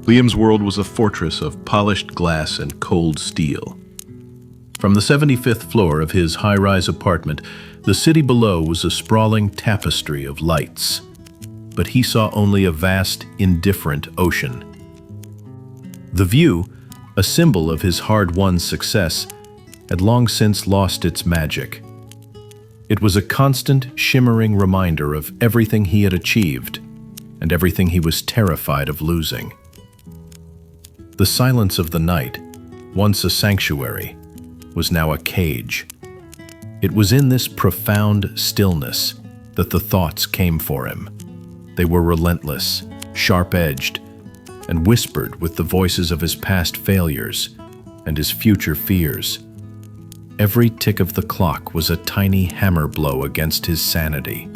Liam's world was a fortress of polished glass and cold steel. From the 75th floor of his high-rise apartment, the city below was a sprawling tapestry of lights. But he saw only a vast, indifferent ocean. The view, a symbol of his hard-won success, had long since lost its magic. It was a constant, shimmering reminder of everything he had achieved and everything he was terrified of losing. The silence of the night, once a sanctuary, was now a cage. It was in this profound stillness that the thoughts came for him. They were relentless, sharp-edged, and whispered with the voices of his past failures and his future fears. Every tick of the clock was a tiny hammer blow against his sanity,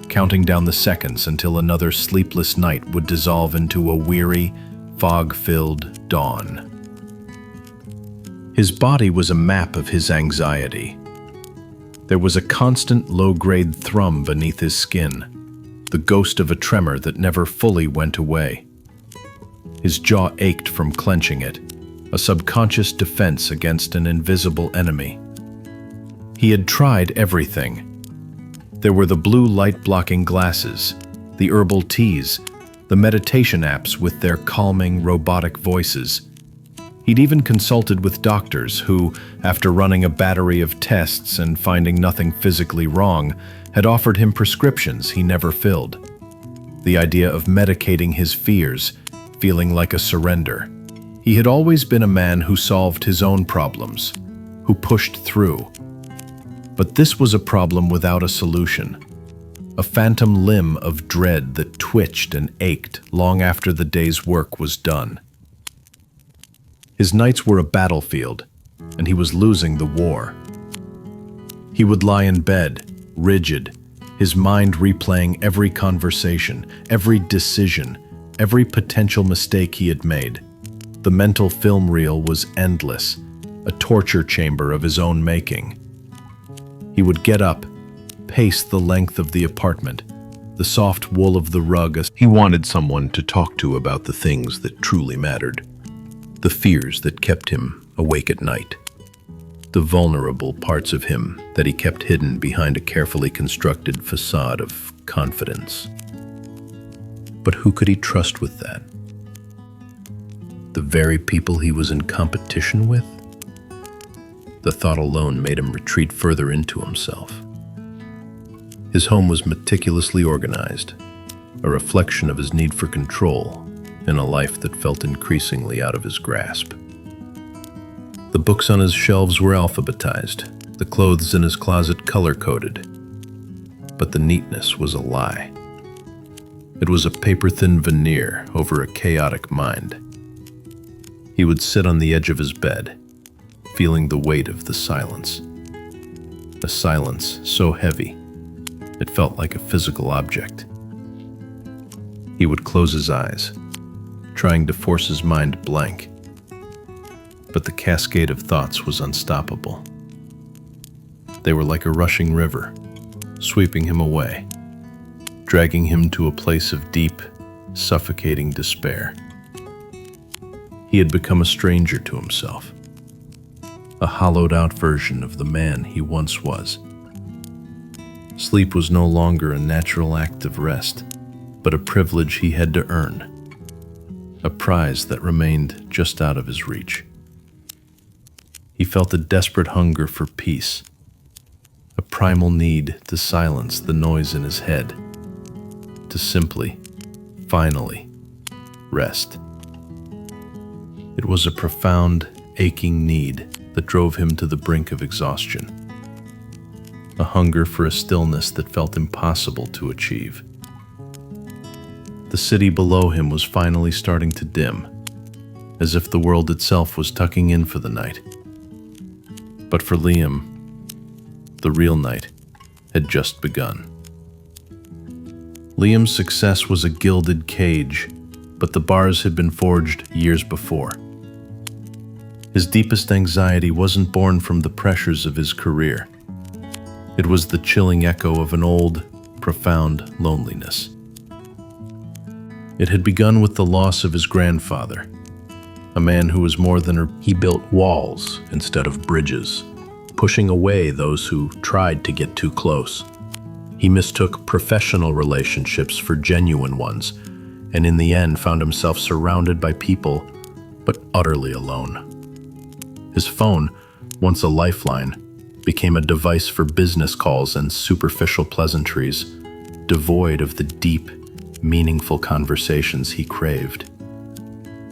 counting down the seconds until another sleepless night would dissolve into a weary, fog-filled dawn. His body was a map of his anxiety. There was a constant low-grade thrum beneath his skin, the ghost of a tremor that never fully went away. His jaw ached from clenching it, a subconscious defense against an invisible enemy. He had tried everything. There were the blue light-blocking glasses, the herbal teas, the meditation apps with their calming, robotic voices. He'd even consulted with doctors who, after running a battery of tests and finding nothing physically wrong, had offered him prescriptions he never filled. The idea of medicating his fears, feeling like a surrender. He had always been a man who solved his own problems, who pushed through. But this was a problem without a solution, a phantom limb of dread that twitched and ached long after the day's work was done. His nights were a battlefield, and he was losing the war. He would lie in bed, rigid, his mind replaying every conversation, every decision, every potential mistake he had made. The mental film reel was endless, a torture chamber of his own making. He would get up, pace the length of the apartment, the soft wool of the rug. He wanted someone to talk to about the things that truly mattered, the fears that kept him awake at night, the vulnerable parts of him that he kept hidden behind a carefully constructed facade of confidence. But who could he trust with that? The very people he was in competition with? The thought alone made him retreat further into himself. His home was meticulously organized, a reflection of his need for control in a life that felt increasingly out of his grasp. The books on his shelves were alphabetized, the clothes in his closet color-coded. But the neatness was a lie. It was a paper-thin veneer over a chaotic mind. He would sit on the edge of his bed, feeling the weight of the silence. A silence so heavy, it felt like a physical object. He would close his eyes, trying to force his mind blank. But the cascade of thoughts was unstoppable. They were like a rushing river, sweeping him away, dragging him to a place of deep, suffocating despair. He had become a stranger to himself, a hollowed-out version of the man he once was. Sleep was no longer a natural act of rest, but a privilege he had to earn, a prize that remained just out of his reach. He felt a desperate hunger for peace, a primal need to silence the noise in his head, to simply, finally, rest. It was a profound, aching need that drove him to the brink of exhaustion, a hunger for a stillness that felt impossible to achieve. The city below him was finally starting to dim, as if the world itself was tucking in for the night. But for Liam, the real night had just begun. Liam's success was a gilded cage, but the bars had been forged years before. His deepest anxiety wasn't born from the pressures of his career. It was the chilling echo of an old, profound loneliness. It had begun with the loss of his grandfather, a man who was more than he built walls instead of bridges, pushing away those who tried to get too close. He mistook professional relationships for genuine ones, and in the end found himself surrounded by people, but utterly alone. His phone, once a lifeline, became a device for business calls and superficial pleasantries, devoid of the deep, meaningful conversations he craved.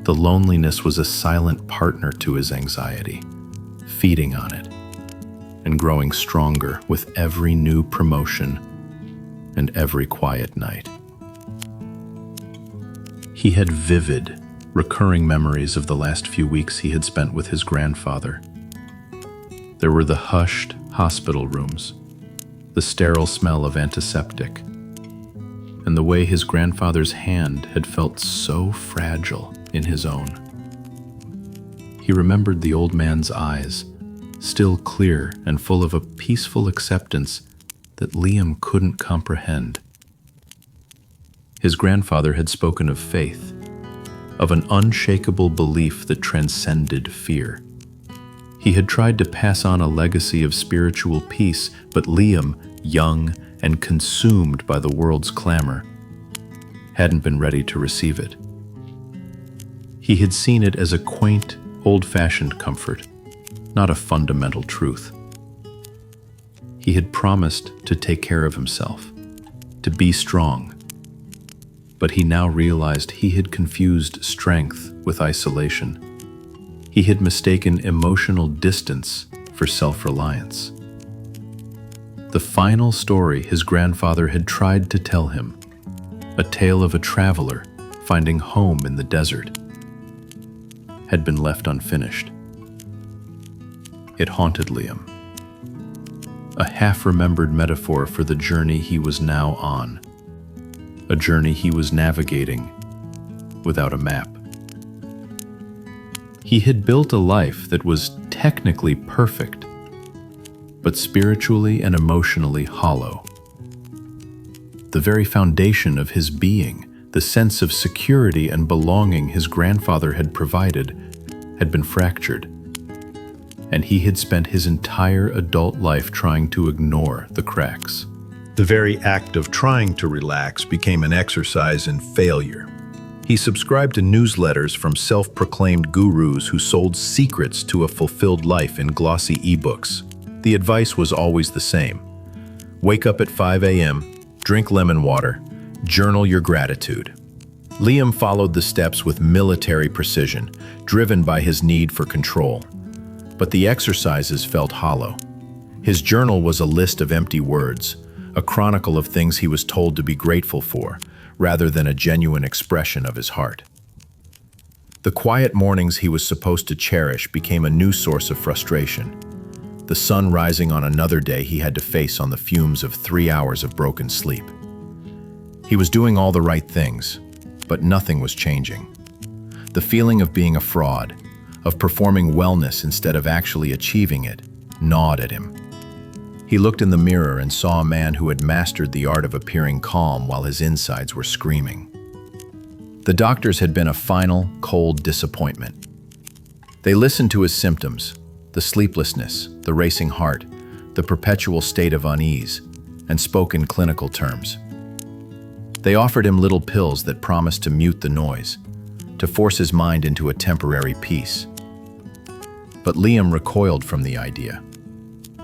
The loneliness was a silent partner to his anxiety, feeding on it, and growing stronger with every new promotion and every quiet night. He had vivid, recurring memories of the last few weeks he had spent with his grandfather. There were the hushed hospital rooms, the sterile smell of antiseptic, and the way his grandfather's hand had felt so fragile in his own. He remembered the old man's eyes, still clear and full of a peaceful acceptance that Liam couldn't comprehend. His grandfather had spoken of faith, of an unshakable belief that transcended fear. He had tried to pass on a legacy of spiritual peace, but Liam, young and consumed by the world's clamor, hadn't been ready to receive it. He had seen it as a quaint, old-fashioned comfort, not a fundamental truth. He had promised to take care of himself, to be strong, but he now realized he had confused strength with isolation. He had mistaken emotional distance for self-reliance. The final story his grandfather had tried to tell him, a tale of a traveler finding home in the desert, had been left unfinished. It haunted Liam, a half-remembered metaphor for the journey he was now on, a journey he was navigating without a map. He had built a life that was technically perfect, but spiritually and emotionally hollow. The very foundation of his being, the sense of security and belonging his grandfather had provided, had been fractured, and he had spent his entire adult life trying to ignore the cracks. The very act of trying to relax became an exercise in failure. He subscribed to newsletters from self-proclaimed gurus who sold secrets to a fulfilled life in glossy ebooks. The advice was always the same. Wake up at 5 a.m., drink lemon water, journal your gratitude. Liam followed the steps with military precision, driven by his need for control. But the exercises felt hollow. His journal was a list of empty words, a chronicle of things he was told to be grateful for, rather than a genuine expression of his heart. The quiet mornings he was supposed to cherish became a new source of frustration. The sun rising on another day he had to face on the fumes of 3 hours of broken sleep. He was doing all the right things, but nothing was changing. The feeling of being a fraud, of performing wellness instead of actually achieving it, gnawed at him. He looked in the mirror and saw a man who had mastered the art of appearing calm while his insides were screaming. The doctors had been a final, cold disappointment. They listened to his symptoms, the sleeplessness, the racing heart, the perpetual state of unease, and spoke in clinical terms. They offered him little pills that promised to mute the noise, to force his mind into a temporary peace. But Liam recoiled from the idea.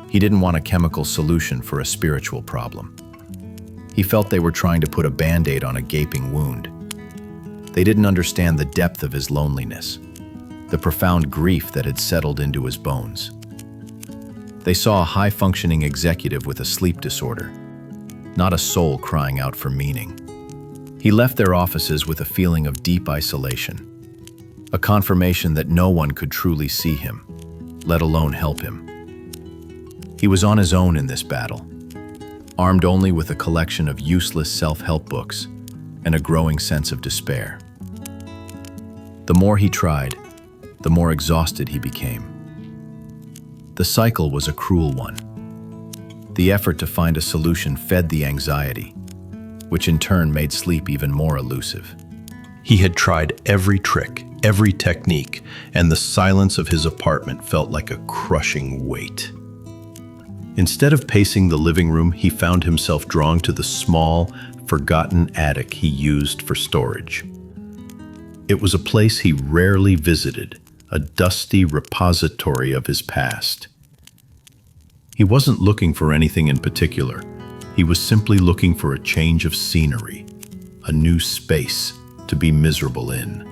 He didn't want a chemical solution for a spiritual problem. He felt they were trying to put a Band-Aid on a gaping wound. They didn't understand the depth of his loneliness, the profound grief that had settled into his bones. They saw a high-functioning executive with a sleep disorder, not a soul crying out for meaning. He left their offices with a feeling of deep isolation, a confirmation that no one could truly see him, let alone help him. He was on his own in this battle, armed only with a collection of useless self-help books and a growing sense of despair. The more he tried, the more exhausted he became. The cycle was a cruel one. The effort to find a solution fed the anxiety, which in turn made sleep even more elusive. He had tried every trick, every technique, and the silence of his apartment felt like a crushing weight. Instead of pacing the living room, he found himself drawn to the small, forgotten attic he used for storage. It was a place he rarely visited, a dusty repository of his past. He wasn't looking for anything in particular. He was simply looking for a change of scenery, a new space to be miserable in.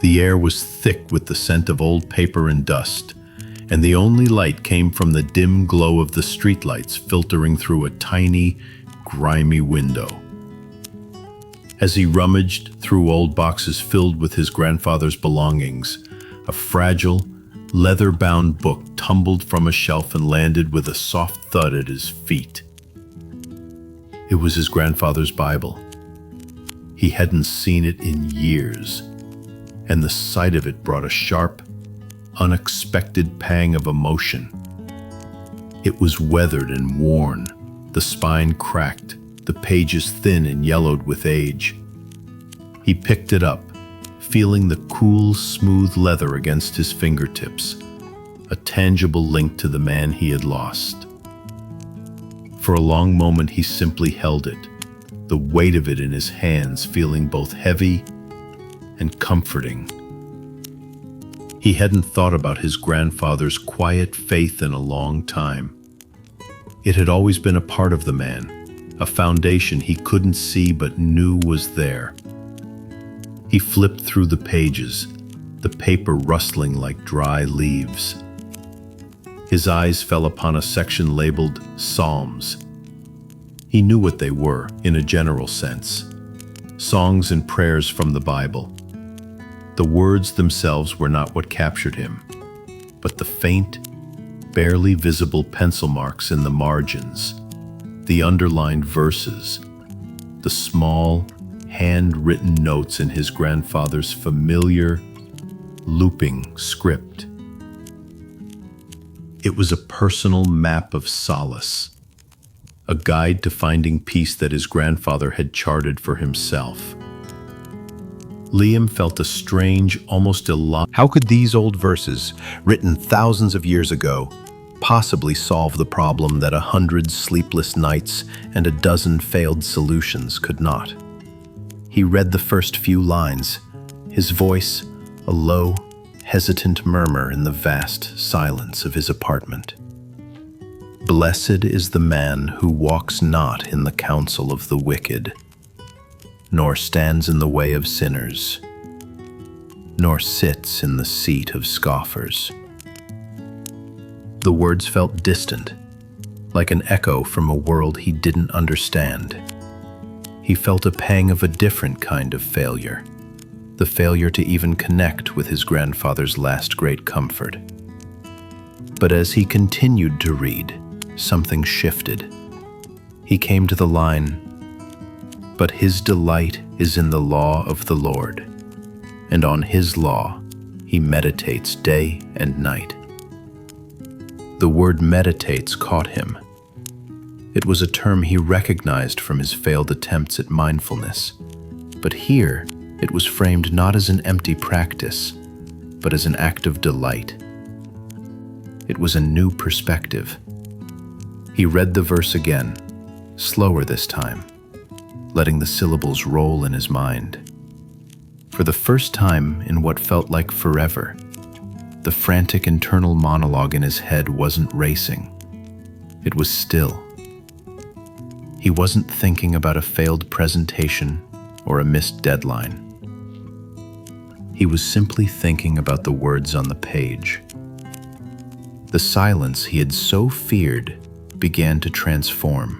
The air was thick with the scent of old paper and dust, and the only light came from the dim glow of the streetlights filtering through a tiny, grimy window. As he rummaged through old boxes filled with his grandfather's belongings, a fragile, leather-bound book tumbled from a shelf and landed with a soft thud at his feet. It was his grandfather's Bible. He hadn't seen it in years, and the sight of it brought a sharp, unexpected pang of emotion. It was weathered and worn, the spine cracked, the pages thin and yellowed with age. He picked it up, feeling the cool, smooth leather against his fingertips, a tangible link to the man he had lost. For a long moment he simply held it, the weight of it in his hands feeling both heavy and comforting. He hadn't thought about his grandfather's quiet faith in a long time. It had always been a part of the man, a foundation he couldn't see but knew was there. He flipped through the pages, the paper rustling like dry leaves. His eyes fell upon a section labeled Psalms. He knew what they were, in a general sense. Songs and prayers from the Bible. The words themselves were not what captured him, but the faint, barely visible pencil marks in the margins, the underlined verses, the small, handwritten notes in his grandfather's familiar, looping script. It was a personal map of solace, a guide to finding peace that his grandfather had charted for himself. Liam felt a strange, almost illogical. How could these old verses, written thousands of years ago, possibly solve the problem that 100 sleepless nights and a dozen failed solutions could not? He read the first few lines, his voice a low, hesitant murmur in the vast silence of his apartment. Blessed is the man who walks not in the counsel of the wicked, nor stands in the way of sinners, nor sits in the seat of scoffers. The words felt distant, like an echo from a world he didn't understand. He felt a pang of a different kind of failure, the failure to even connect with his grandfather's last great comfort. But as he continued to read, something shifted. He came to the line, "But his delight is in the law of the Lord, and on his law he meditates day and night." The word meditates caught him. It was a term he recognized from his failed attempts at mindfulness, but here it was framed not as an empty practice, but as an act of delight. It was a new perspective. He read the verse again, slower this time, letting the syllables roll in his mind. For the first time in what felt like forever, the frantic internal monologue in his head wasn't racing. It was still. He wasn't thinking about a failed presentation or a missed deadline. He was simply thinking about the words on the page. The silence he had so feared began to transform.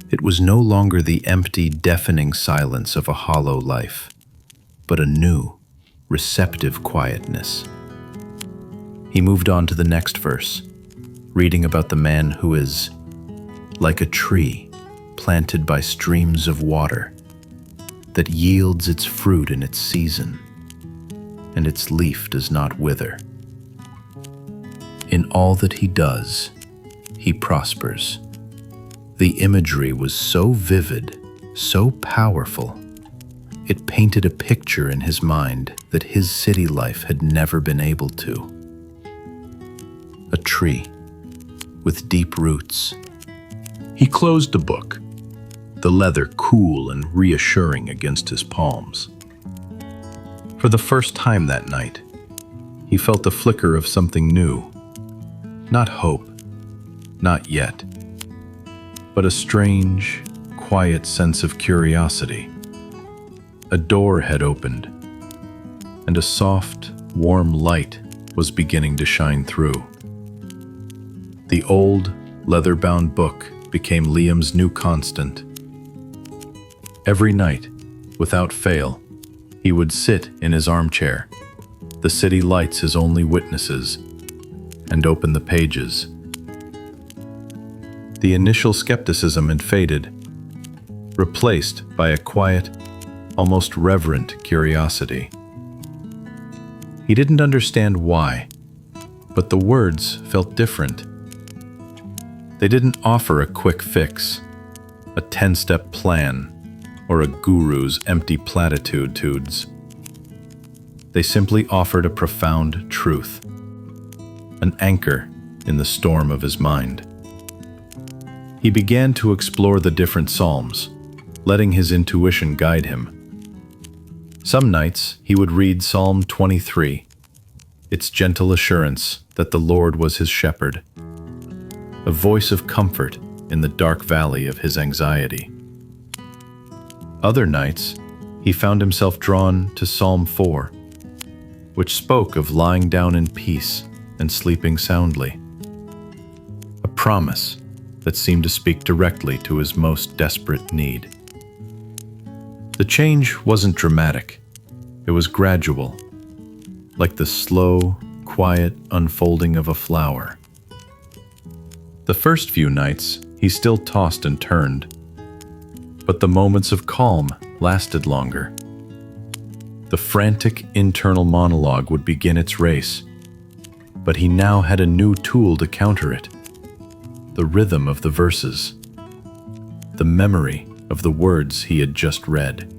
It was no longer the empty, deafening silence of a hollow life, but a new, receptive quietness. He moved on to the next verse, reading about the man who is like a tree planted by streams of water that yields its fruit in its season, and its leaf does not wither. In all that he does, he prospers. The imagery was so vivid, so powerful. It painted a picture in his mind that his city life had never been able to. A tree with deep roots. He closed the book, the leather cool and reassuring against his palms. For the first time that night, he felt the flicker of something new. Not hope, not yet, but a strange, quiet sense of curiosity. A door had opened, and a soft, warm light was beginning to shine through. The old, leather-bound book became Liam's new constant. Every night, without fail, he would sit in his armchair, the city lights his only witnesses, and open the pages. The initial skepticism had faded, replaced by a quiet, almost reverent curiosity. He didn't understand why, but the words felt different. They didn't offer a quick fix, a 10-step plan, or a guru's empty platitudes. They simply offered a profound truth, an anchor in the storm of his mind. He began to explore the different psalms, letting his intuition guide him. Some nights he would read Psalm 23, its gentle assurance that the Lord was his shepherd, a voice of comfort in the dark valley of his anxiety. Other nights, he found himself drawn to Psalm 4, which spoke of lying down in peace and sleeping soundly, a promise that seemed to speak directly to his most desperate need. The change wasn't dramatic. It was gradual, like the slow, quiet unfolding of a flower. The first few nights, he still tossed and turned, but the moments of calm lasted longer. The frantic internal monologue would begin its race, but he now had a new tool to counter it: the rhythm of the verses, the memory of the words he had just read.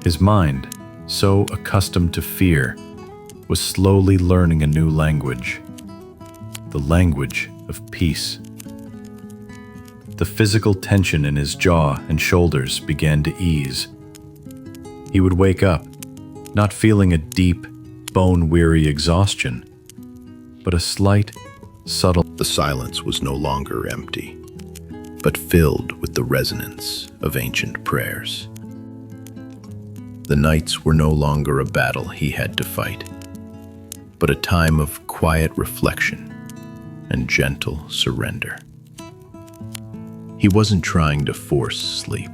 His mind, so accustomed to fear, was slowly learning a new language, the language of peace. The physical tension in his jaw and shoulders began to ease. He would wake up, not feeling a deep, bone-weary exhaustion, but a slight, subtle. The silence was no longer empty, but filled with the resonance of ancient prayers. The nights were no longer a battle he had to fight, but a time of quiet reflection and gentle surrender. He wasn't trying to force sleep.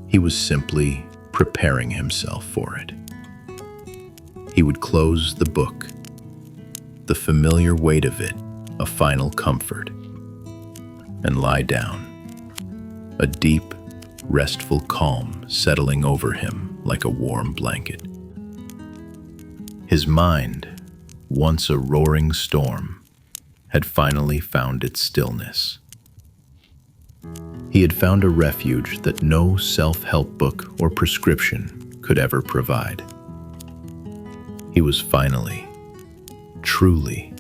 He was simply preparing himself for it. He would close the book, the familiar weight of it a final comfort, and lie down, a deep, restful calm settling over him like a warm blanket. His mind, once a roaring storm, had finally found its stillness. He had found a refuge that no self-help book or prescription could ever provide. He was finally, truly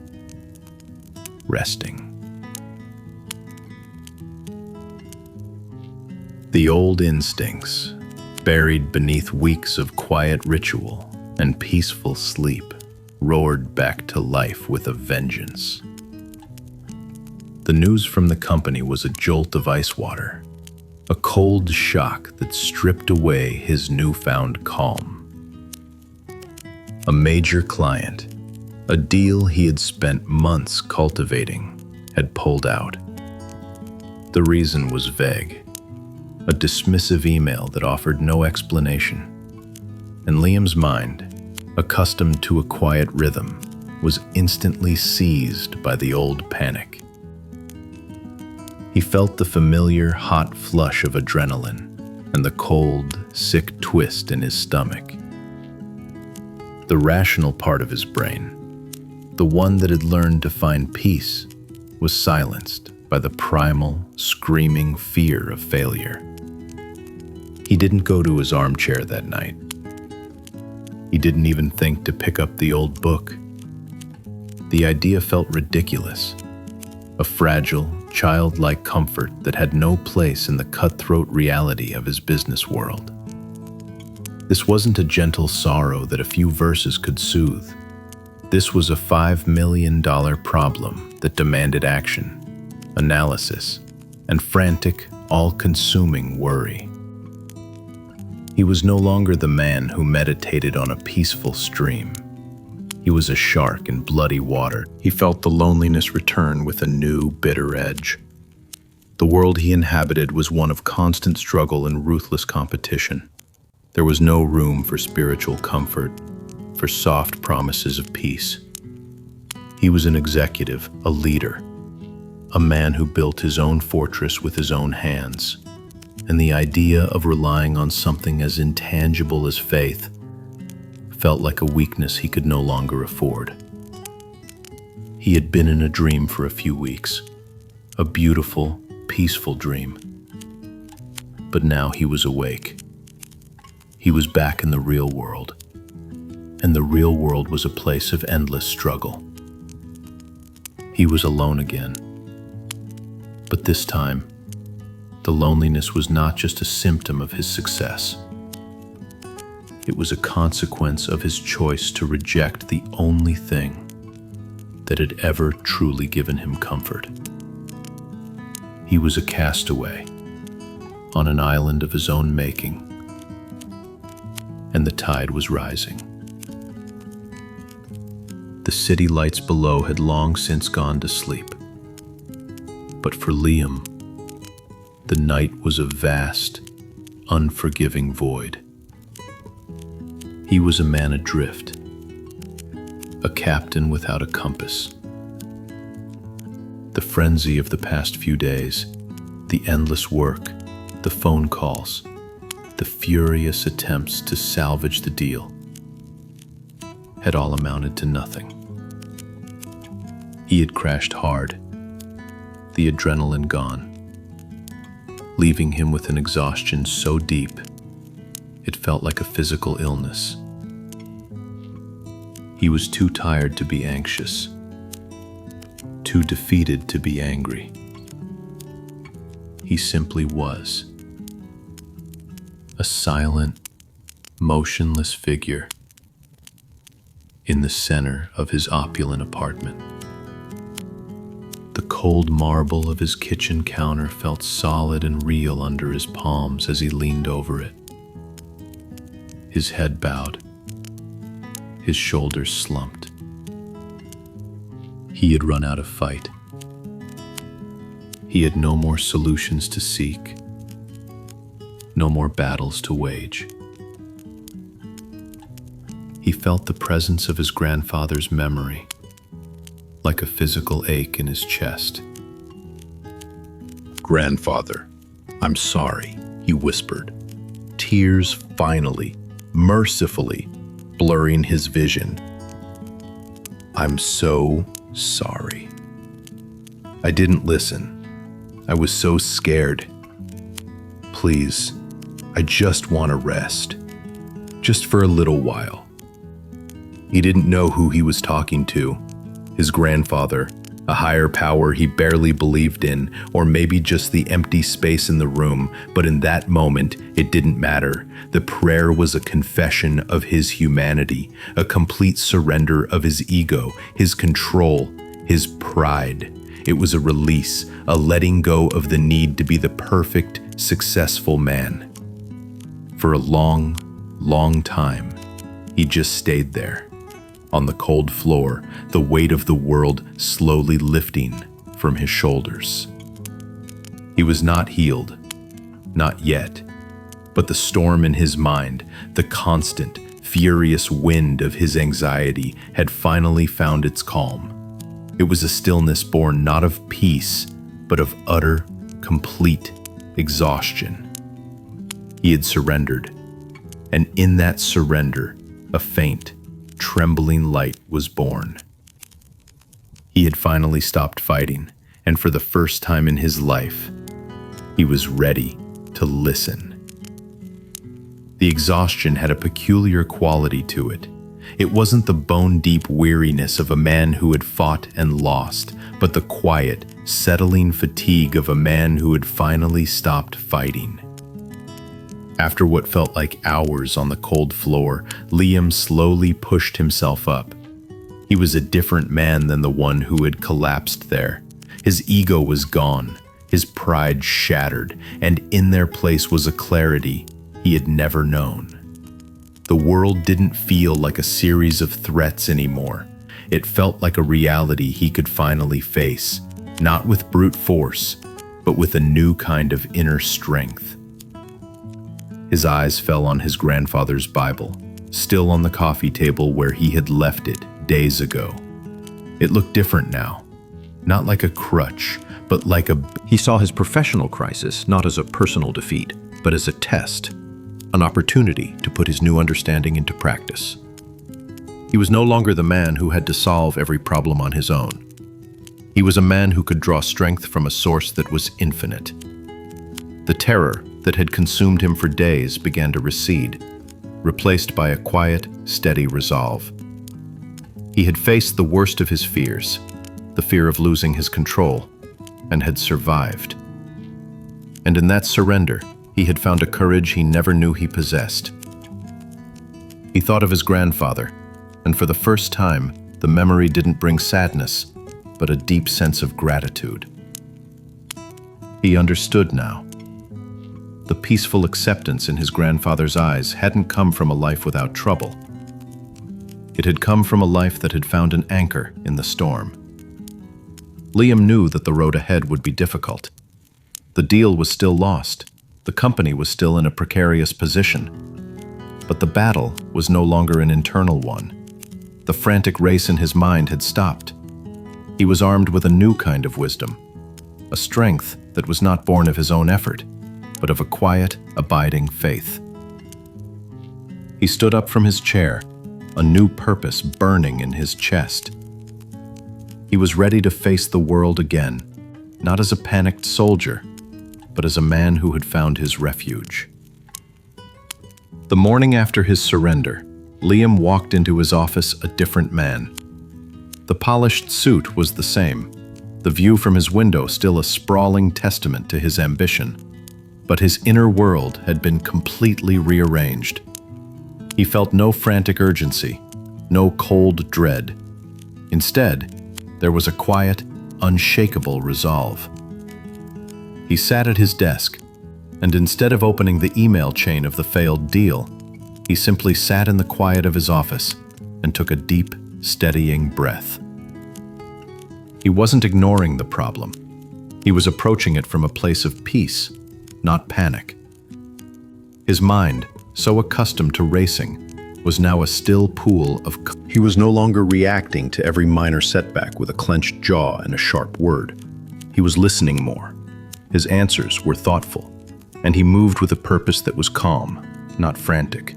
resting. The old instincts, buried beneath weeks of quiet ritual and peaceful sleep, roared back to life with a vengeance. The news from the company was a jolt of ice water, a cold shock that stripped away his newfound calm. A major client, a deal he had spent months cultivating, had pulled out. The reason was vague, a dismissive email that offered no explanation, and Liam's mind, accustomed to a quiet rhythm, was instantly seized by the old panic. He felt the familiar hot flush of adrenaline and the cold, sick twist in his stomach. The rational part of his brain, the one that had learned to find peace, was silenced by the primal, screaming fear of failure. He didn't go to his armchair that night. He didn't even think to pick up the old book. The idea felt ridiculous, a fragile, childlike comfort that had no place in the cutthroat reality of his business world. This wasn't a gentle sorrow that a few verses could soothe. This was a $5 million problem that demanded action, analysis, and frantic, all-consuming worry. He was no longer the man who meditated on a peaceful stream. He was a shark in bloody water. He felt the loneliness return with a new, bitter edge. The world he inhabited was one of constant struggle and ruthless competition. There was no room for spiritual comfort, for soft promises of peace. He was an executive, a leader, a man who built his own fortress with his own hands, and the idea of relying on something as intangible as faith felt like a weakness he could no longer afford. He had been in a dream for a few weeks, a beautiful, peaceful dream. But now he was awake. He was back in the real world, and the real world was a place of endless struggle. He was alone again. But this time, the loneliness was not just a symptom of his success. It was a consequence of his choice to reject the only thing that had ever truly given him comfort. He was a castaway on an island of his own making, and the tide was rising. The city lights below had long since gone to sleep. But for Liam, the night was a vast, unforgiving void. He was a man adrift, a captain without a compass. The frenzy of the past few days, the endless work, the phone calls, the furious attempts to salvage the deal, had all amounted to nothing. He had crashed hard, the adrenaline gone, leaving him with an exhaustion so deep it felt like a physical illness. He was too tired to be anxious, too defeated to be angry. He simply was. A silent, motionless figure in the center of his opulent apartment. The cold marble of his kitchen counter felt solid and real under his palms as he leaned over it. His head bowed, his shoulders slumped. He had run out of fight. He had no more solutions to seek, no more battles to wage. He felt the presence of his grandfather's memory, like a physical ache in his chest. "Grandfather, I'm sorry," he whispered, tears finally, mercifully, blurring his vision. "I'm so sorry. I didn't listen. I was so scared. Please, I just want to rest. Just for a little while." He didn't know who he was talking to. His grandfather, a higher power he barely believed in, or maybe just the empty space in the room, but in that moment, it didn't matter. The prayer was a confession of his humanity, a complete surrender of his ego, his control, his pride. It was a release, a letting go of the need to be the perfect, successful man. For a long, long time, he just stayed there, on the cold floor, the weight of the world slowly lifting from his shoulders. He was not healed, not yet, but the storm in his mind, the constant, furious wind of his anxiety had finally found its calm. It was a stillness born not of peace, but of utter, complete exhaustion. He had surrendered, and in that surrender, a faint, trembling light was born. He had finally stopped fighting, and for the first time in his life, he was ready to listen. The exhaustion had a peculiar quality to it. It wasn't the bone-deep weariness of a man who had fought and lost, but the quiet, settling fatigue of a man who had finally stopped fighting. After what felt like hours on the cold floor, Liam slowly pushed himself up. He was a different man than the one who had collapsed there. His ego was gone, his pride shattered, and in their place was a clarity he had never known. The world didn't feel like a series of threats anymore. It felt like a reality he could finally face, not with brute force, but with a new kind of inner strength. His eyes fell on his grandfather's Bible, still on the coffee table where he had left it days ago. It looked different now, not like a crutch, but like a... He saw his professional crisis not as a personal defeat, but as a test, an opportunity to put his new understanding into practice. He was no longer the man who had to solve every problem on his own. He was a man who could draw strength from a source that was infinite. The terror that had consumed him for days began to recede, replaced by a quiet, steady resolve. He had faced the worst of his fears, the fear of losing his control, and had survived. And in that surrender, he had found a courage he never knew he possessed. He thought of his grandfather, and for the first time, the memory didn't bring sadness, but a deep sense of gratitude. He understood now. The peaceful acceptance in his grandfather's eyes hadn't come from a life without trouble. It had come from a life that had found an anchor in the storm. Liam knew that the road ahead would be difficult. The deal was still lost. The company was still in a precarious position. But the battle was no longer an internal one. The frantic race in his mind had stopped. He was armed with a new kind of wisdom, a strength that was not born of his own effort, but of a quiet, abiding faith. He stood up from his chair, a new purpose burning in his chest. He was ready to face the world again, not as a panicked soldier, but as a man who had found his refuge. The morning after his surrender, Liam walked into his office a different man. The polished suit was the same, the view from his window still a sprawling testament to his ambition, but his inner world had been completely rearranged. He felt no frantic urgency, no cold dread. Instead, there was a quiet, unshakable resolve. He sat at his desk, and instead of opening the email chain of the failed deal, he simply sat in the quiet of his office and took a deep, steadying breath. He wasn't ignoring the problem. He was approaching it from a place of peace, not panic. His mind, so accustomed to racing, was now a still pool of... He was no longer reacting to every minor setback with a clenched jaw and a sharp word. He was listening more. His answers were thoughtful, and he moved with a purpose that was calm, not frantic.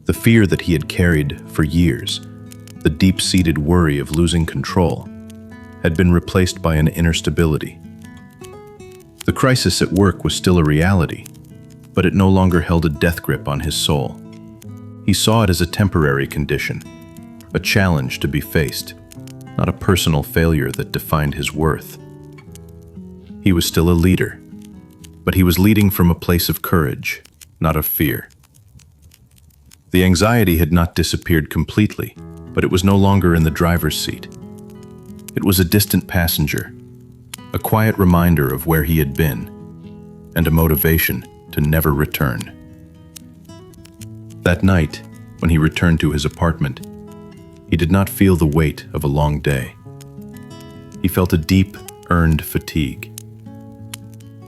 The fear that he had carried for years, the deep-seated worry of losing control, had been replaced by an inner stability. The crisis at work was still a reality, but it no longer held a death grip on his soul. He saw it as a temporary condition, a challenge to be faced, not a personal failure that defined his worth. He was still a leader, but he was leading from a place of courage, not of fear. The anxiety had not disappeared completely, but it was no longer in the driver's seat. It was a distant passenger, a quiet reminder of where he had been, and a motivation to never return. That night, when he returned to his apartment, he did not feel the weight of a long day. He felt a deep, earned fatigue.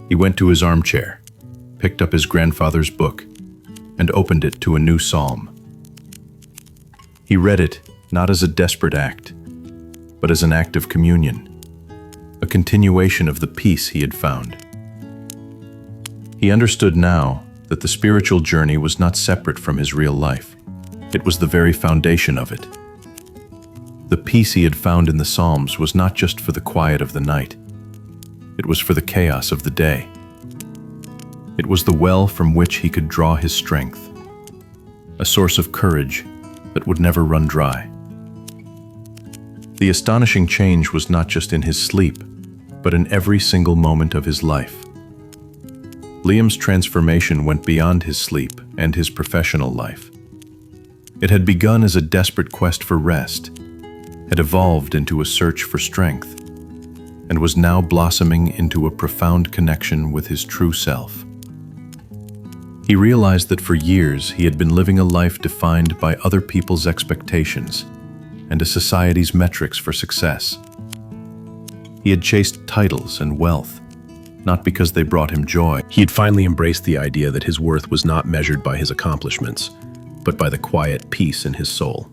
He went to his armchair, picked up his grandfather's book, and opened it to a new psalm. He read it not as a desperate act, but as an act of communion, a continuation of the peace he had found. He understood now that the spiritual journey was not separate from his real life. It was the very foundation of it. The peace he had found in the Psalms was not just for the quiet of the night. It was for the chaos of the day. It was the well from which he could draw his strength, a source of courage that would never run dry. The astonishing change was not just in his sleep, but in every single moment of his life. Liam's transformation went beyond his sleep and his professional life. It had begun as a desperate quest for rest, had evolved into a search for strength, and was now blossoming into a profound connection with his true self. He realized that for years he had been living a life defined by other people's expectations and a society's metrics for success. He had chased titles and wealth, not because they brought him joy. He had finally embraced the idea that his worth was not measured by his accomplishments, but by the quiet peace in his soul.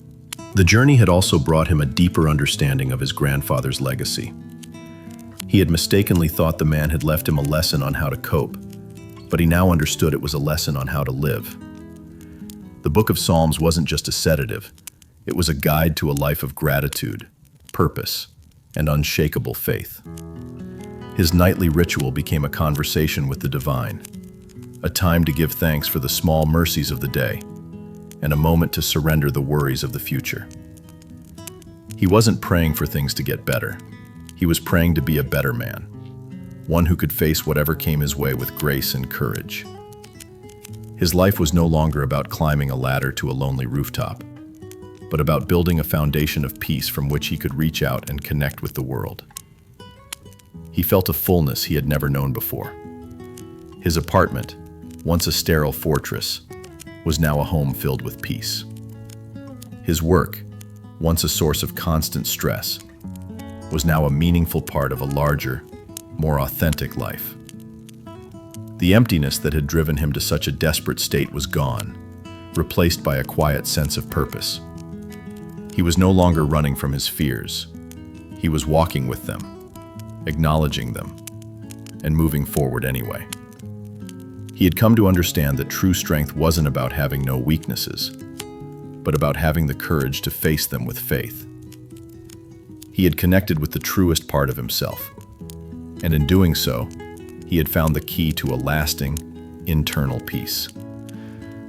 The journey had also brought him a deeper understanding of his grandfather's legacy. He had mistakenly thought the man had left him a lesson on how to cope, but he now understood it was a lesson on how to live. The Book of Psalms wasn't just a sedative, it was a guide to a life of gratitude, purpose, and unshakable faith. His nightly ritual became a conversation with the divine, a time to give thanks for the small mercies of the day, and a moment to surrender the worries of the future. He wasn't praying for things to get better. He was praying to be a better man, one who could face whatever came his way with grace and courage. His life was no longer about climbing a ladder to a lonely rooftop, but about building a foundation of peace from which he could reach out and connect with the world. He felt a fullness he had never known before. His apartment, once a sterile fortress, was now a home filled with peace. His work, once a source of constant stress, was now a meaningful part of a larger, more authentic life. The emptiness that had driven him to such a desperate state was gone, replaced by a quiet sense of purpose. He was no longer running from his fears. He was walking with them, acknowledging them, and moving forward anyway. He had come to understand that true strength wasn't about having no weaknesses, but about having the courage to face them with faith. He had connected with the truest part of himself, and in doing so, he had found the key to a lasting, internal peace.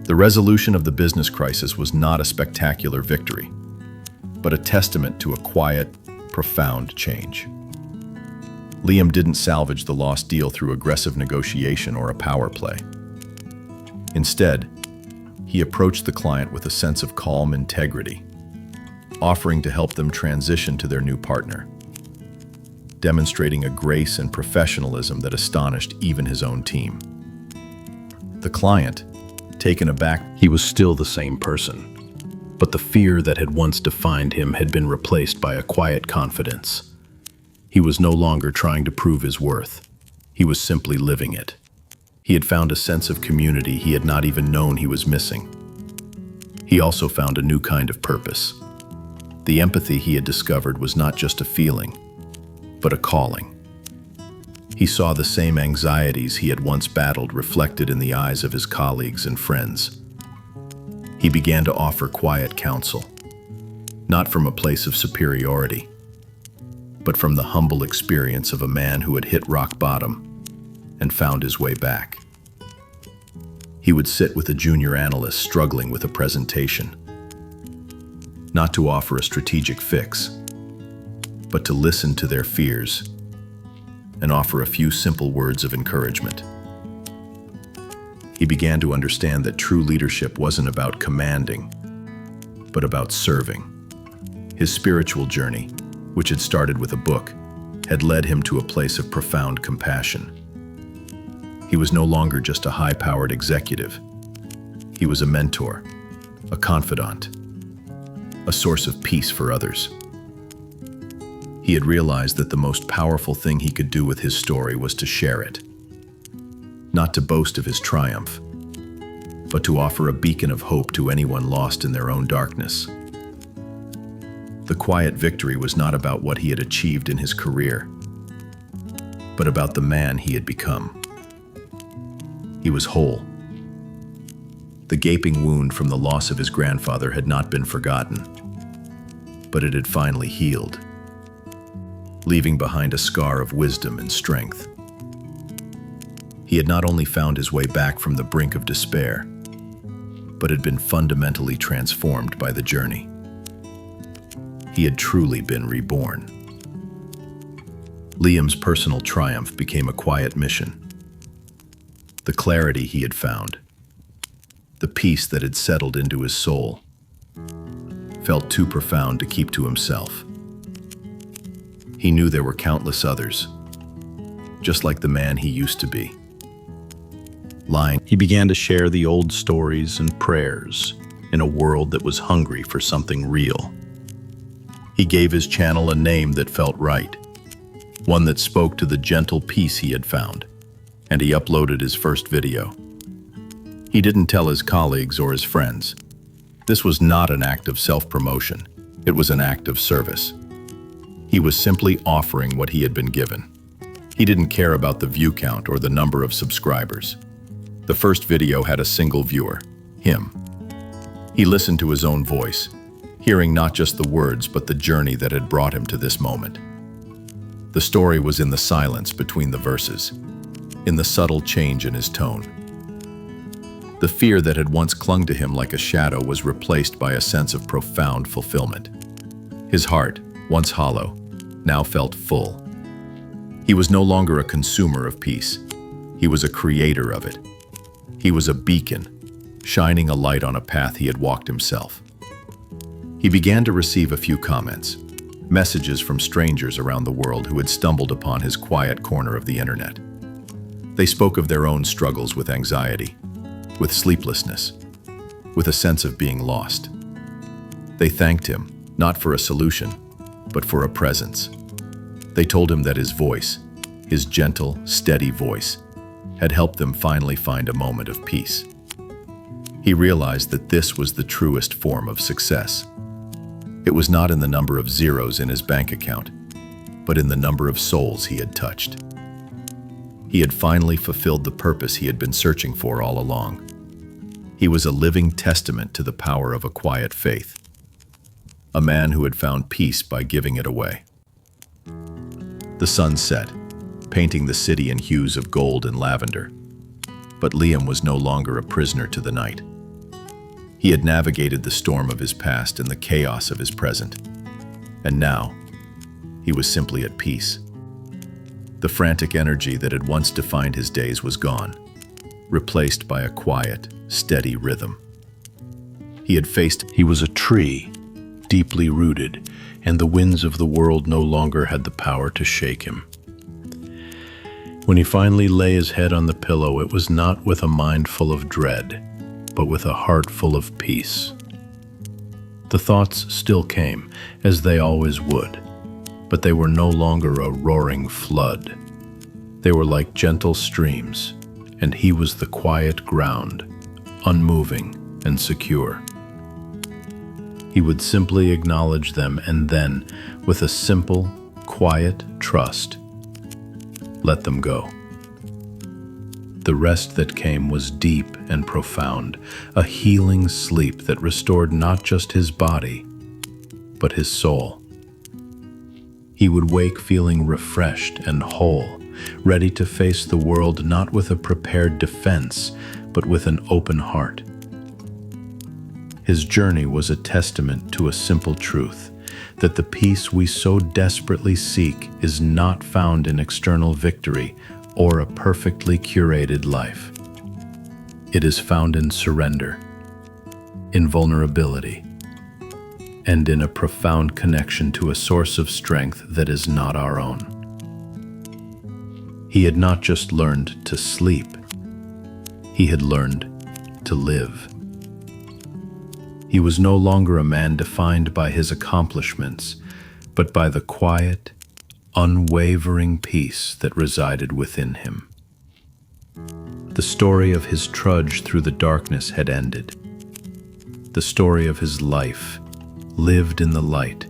The resolution of the business crisis was not a spectacular victory, but a testament to a quiet, profound change. Liam didn't salvage the lost deal through aggressive negotiation or a power play. Instead, he approached the client with a sense of calm integrity, offering to help them transition to their new partner, demonstrating a grace and professionalism that astonished even his own team. The client, taken aback, He was still the same person, but the fear that had once defined him had been replaced by a quiet confidence. He was no longer trying to prove his worth. He was simply living it. He had found a sense of community he had not even known he was missing. He also found a new kind of purpose. The empathy he had discovered was not just a feeling, but a calling. He saw the same anxieties he had once battled reflected in the eyes of his colleagues and friends. He began to offer quiet counsel, not from a place of superiority, but from the humble experience of a man who had hit rock bottom and found his way back. He would sit with a junior analyst struggling with a presentation, not to offer a strategic fix, but to listen to their fears and offer a few simple words of encouragement. He began to understand that true leadership wasn't about commanding, but about serving. His spiritual journey, which had started with a book, had led him to a place of profound compassion. He was no longer just a high-powered executive. He was a mentor, a confidant, a source of peace for others. He had realized that the most powerful thing he could do with his story was to share it, not to boast of his triumph, but to offer a beacon of hope to anyone lost in their own darkness. The quiet victory was not about what he had achieved in his career, but about the man he had become. He was whole. The gaping wound from the loss of his grandfather had not been forgotten, but it had finally healed, leaving behind a scar of wisdom and strength. He had not only found his way back from the brink of despair, but had been fundamentally transformed by the journey. He had truly been reborn. Liam's personal triumph became a quiet mission. The clarity he had found, the peace that had settled into his soul, felt too profound to keep to himself. He knew there were countless others, just like the man he used to be. He began to share the old stories and prayers in a world that was hungry for something real. He gave his channel a name that felt right, one that spoke to the gentle peace he had found, and he uploaded his first video. He didn't tell his colleagues or his friends. This was not an act of self-promotion. It was an act of service. He was simply offering what he had been given. He didn't care about the view count or the number of subscribers. The first video had a single viewer, him. He listened to his own voice, hearing not just the words but the journey that had brought him to this moment. The story was in the silence between the verses, in the subtle change in his tone. The fear that had once clung to him like a shadow was replaced by a sense of profound fulfillment. His heart, once hollow, now felt full. He was no longer a consumer of peace. He was a creator of it. He was a beacon, shining a light on a path he had walked himself. He began to receive a few comments, messages from strangers around the world who had stumbled upon his quiet corner of the internet. They spoke of their own struggles with anxiety, with sleeplessness, with a sense of being lost. They thanked him, not for a solution, but for a presence. They told him that his voice, his gentle, steady voice, had helped them finally find a moment of peace. He realized that this was the truest form of success. It was not in the number of zeros in his bank account, but in the number of souls he had touched. He had finally fulfilled the purpose he had been searching for all along. He was a living testament to the power of a quiet faith, a man who had found peace by giving it away. The sun set, painting the city in hues of gold and lavender. But Liam was no longer a prisoner to the night. He had navigated the storm of his past and the chaos of his present. And now, he was simply at peace. The frantic energy that had once defined his days was gone, replaced by a quiet, steady rhythm. He was a tree, deeply rooted, and the winds of the world no longer had the power to shake him. When he finally lay his head on the pillow, it was not with a mind full of dread, but with a heart full of peace. The thoughts still came, as they always would, but they were no longer a roaring flood. They were like gentle streams, and he was the quiet ground, unmoving and secure. He would simply acknowledge them and then, with a simple, quiet trust, let them go. The rest that came was deep and profound, a healing sleep that restored not just his body, but his soul. He would wake feeling refreshed and whole, ready to face the world not with a prepared defense, but with an open heart. His journey was a testament to a simple truth, that the peace we so desperately seek is not found in external victory or a perfectly curated life. It is found in surrender, in vulnerability, and in a profound connection to a source of strength that is not our own. He had not just learned to sleep, he had learned to live. He was no longer a man defined by his accomplishments, but by the quiet, unwavering peace that resided within him. The story of his trudge through the darkness had ended. The story of his life, lived in the light,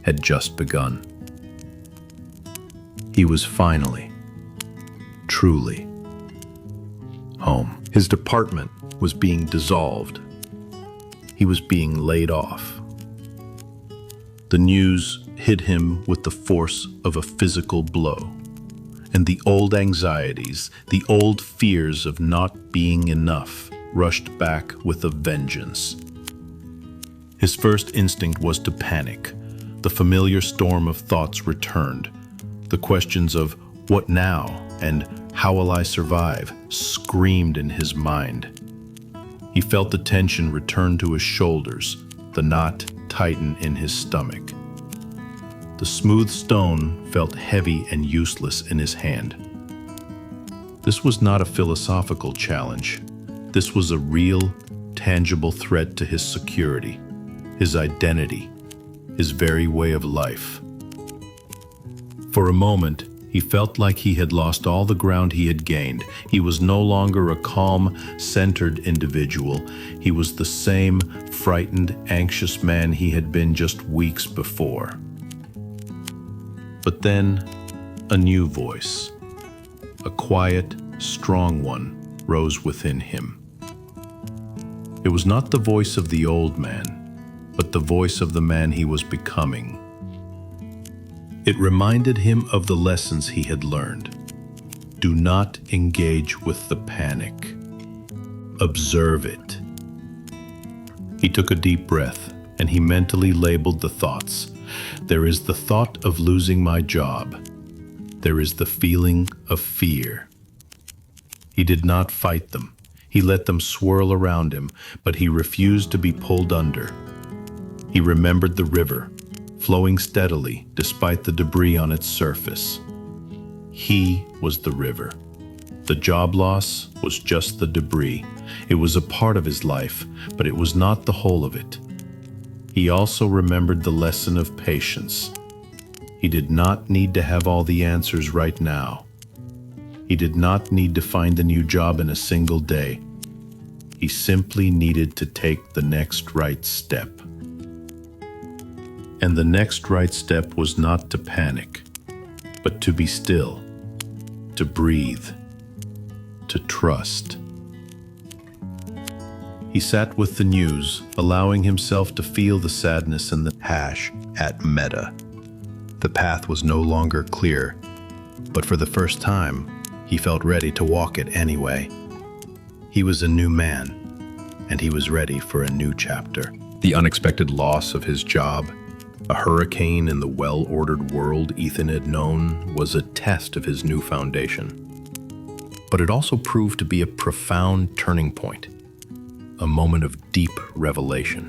had just begun. He was finally, truly, home. His department was being dissolved. He was being laid off. The news hit him with the force of a physical blow, And the old anxieties, the old fears of not being enough, rushed back with a vengeance. His first instinct was to panic. The familiar storm of thoughts returned. The questions of what now and how will I survive screamed in his mind. He felt the tension return to his shoulders, the knot tighten in his stomach. The smooth stone felt heavy and useless in his hand. This was not a philosophical challenge. This was a real, tangible threat to his security, his identity, his very way of life. For a moment, he felt like he had lost all the ground he had gained. He was no longer a calm, centered individual. He was the same frightened, anxious man he had been just weeks before. But then, a new voice, a quiet, strong one, rose within him. It was not the voice of the old man, but the voice of the man he was becoming. It reminded him of the lessons he had learned. Do not engage with the panic. Observe it. He took a deep breath, and he mentally labeled the thoughts. There is the thought of losing my job. There is the feeling of fear. He did not fight them. He let them swirl around him, but he refused to be pulled under. He remembered the river, flowing steadily despite the debris on its surface. He was the river. The job loss was just the debris. It was a part of his life, but it was not the whole of it. He also remembered the lesson of patience. He did not need to have all the answers right now. He did not need to find a new job in a single day. He simply needed to take the next right step. And the next right step was not to panic, but to be still, to breathe, to trust. He sat with the news, allowing himself to feel the sadness and the at Meta. The path was no longer clear, but for the first time, he felt ready to walk it anyway. He was a new man, and he was ready for a new chapter. The unexpected loss of his job, a hurricane in the well-ordered world Ethan had known, was a test of his new foundation. But it also proved to be a profound turning point, a moment of deep revelation.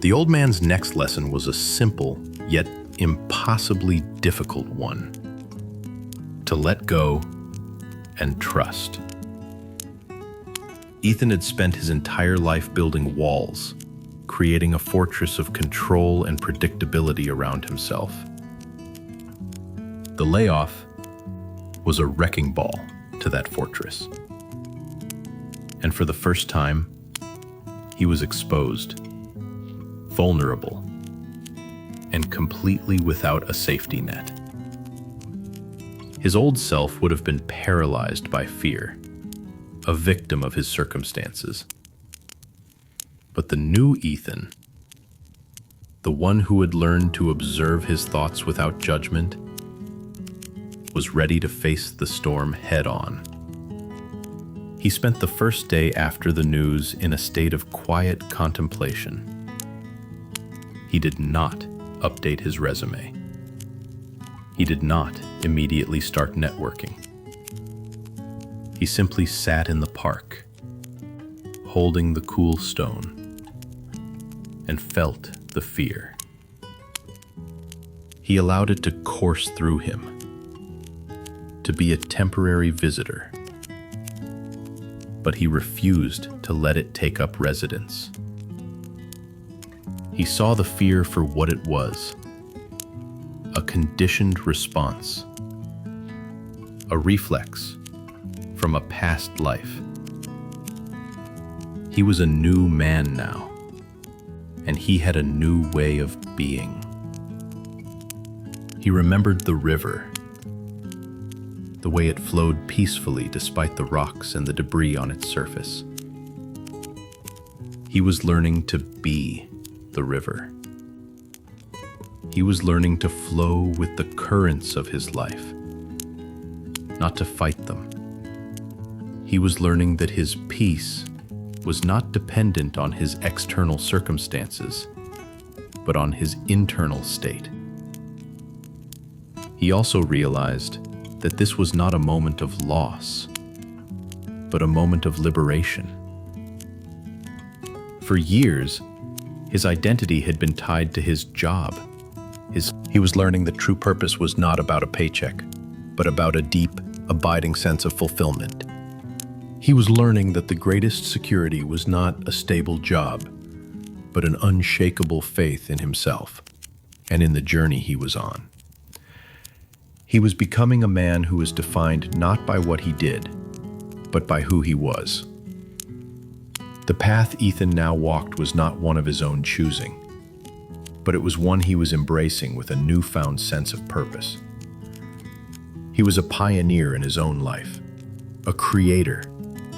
The old man's next lesson was a simple, yet impossibly difficult one: to let go and trust. Ethan had spent his entire life building walls, creating a fortress of control and predictability around himself. The layoff was a wrecking ball to that fortress. And for the first time, he was exposed, vulnerable, and completely without a safety net. His old self would have been paralyzed by fear, a victim of his circumstances. But the new Ethan, the one who had learned to observe his thoughts without judgment, was ready to face the storm head-on. He spent the first day after the news in a state of quiet contemplation. He did not update his resume. He did not immediately start networking. He simply sat in the park, holding the cool stone, and felt the fear. He allowed it to course through him, to be a temporary visitor. But he refused to let it take up residence. He saw the fear for what it was: a conditioned response, a reflex from a past life. He was a new man now, and he had a new way of being. He remembered the river, the way it flowed peacefully despite the rocks and the debris on its surface. He was learning to be the river. He was learning to flow with the currents of his life, not to fight them. He was learning that his peace was not dependent on his external circumstances, but on his internal state. He also realized that this was not a moment of loss, but a moment of liberation. For years, his identity had been tied to his job. He was learning that true purpose was not about a paycheck, but about a deep, abiding sense of fulfillment. He was learning that the greatest security was not a stable job, but an unshakable faith in himself and in the journey he was on. He was becoming a man who was defined not by what he did, but by who he was. The path Ethan now walked was not one of his own choosing, but it was one he was embracing with a newfound sense of purpose. He was a pioneer in his own life, a creator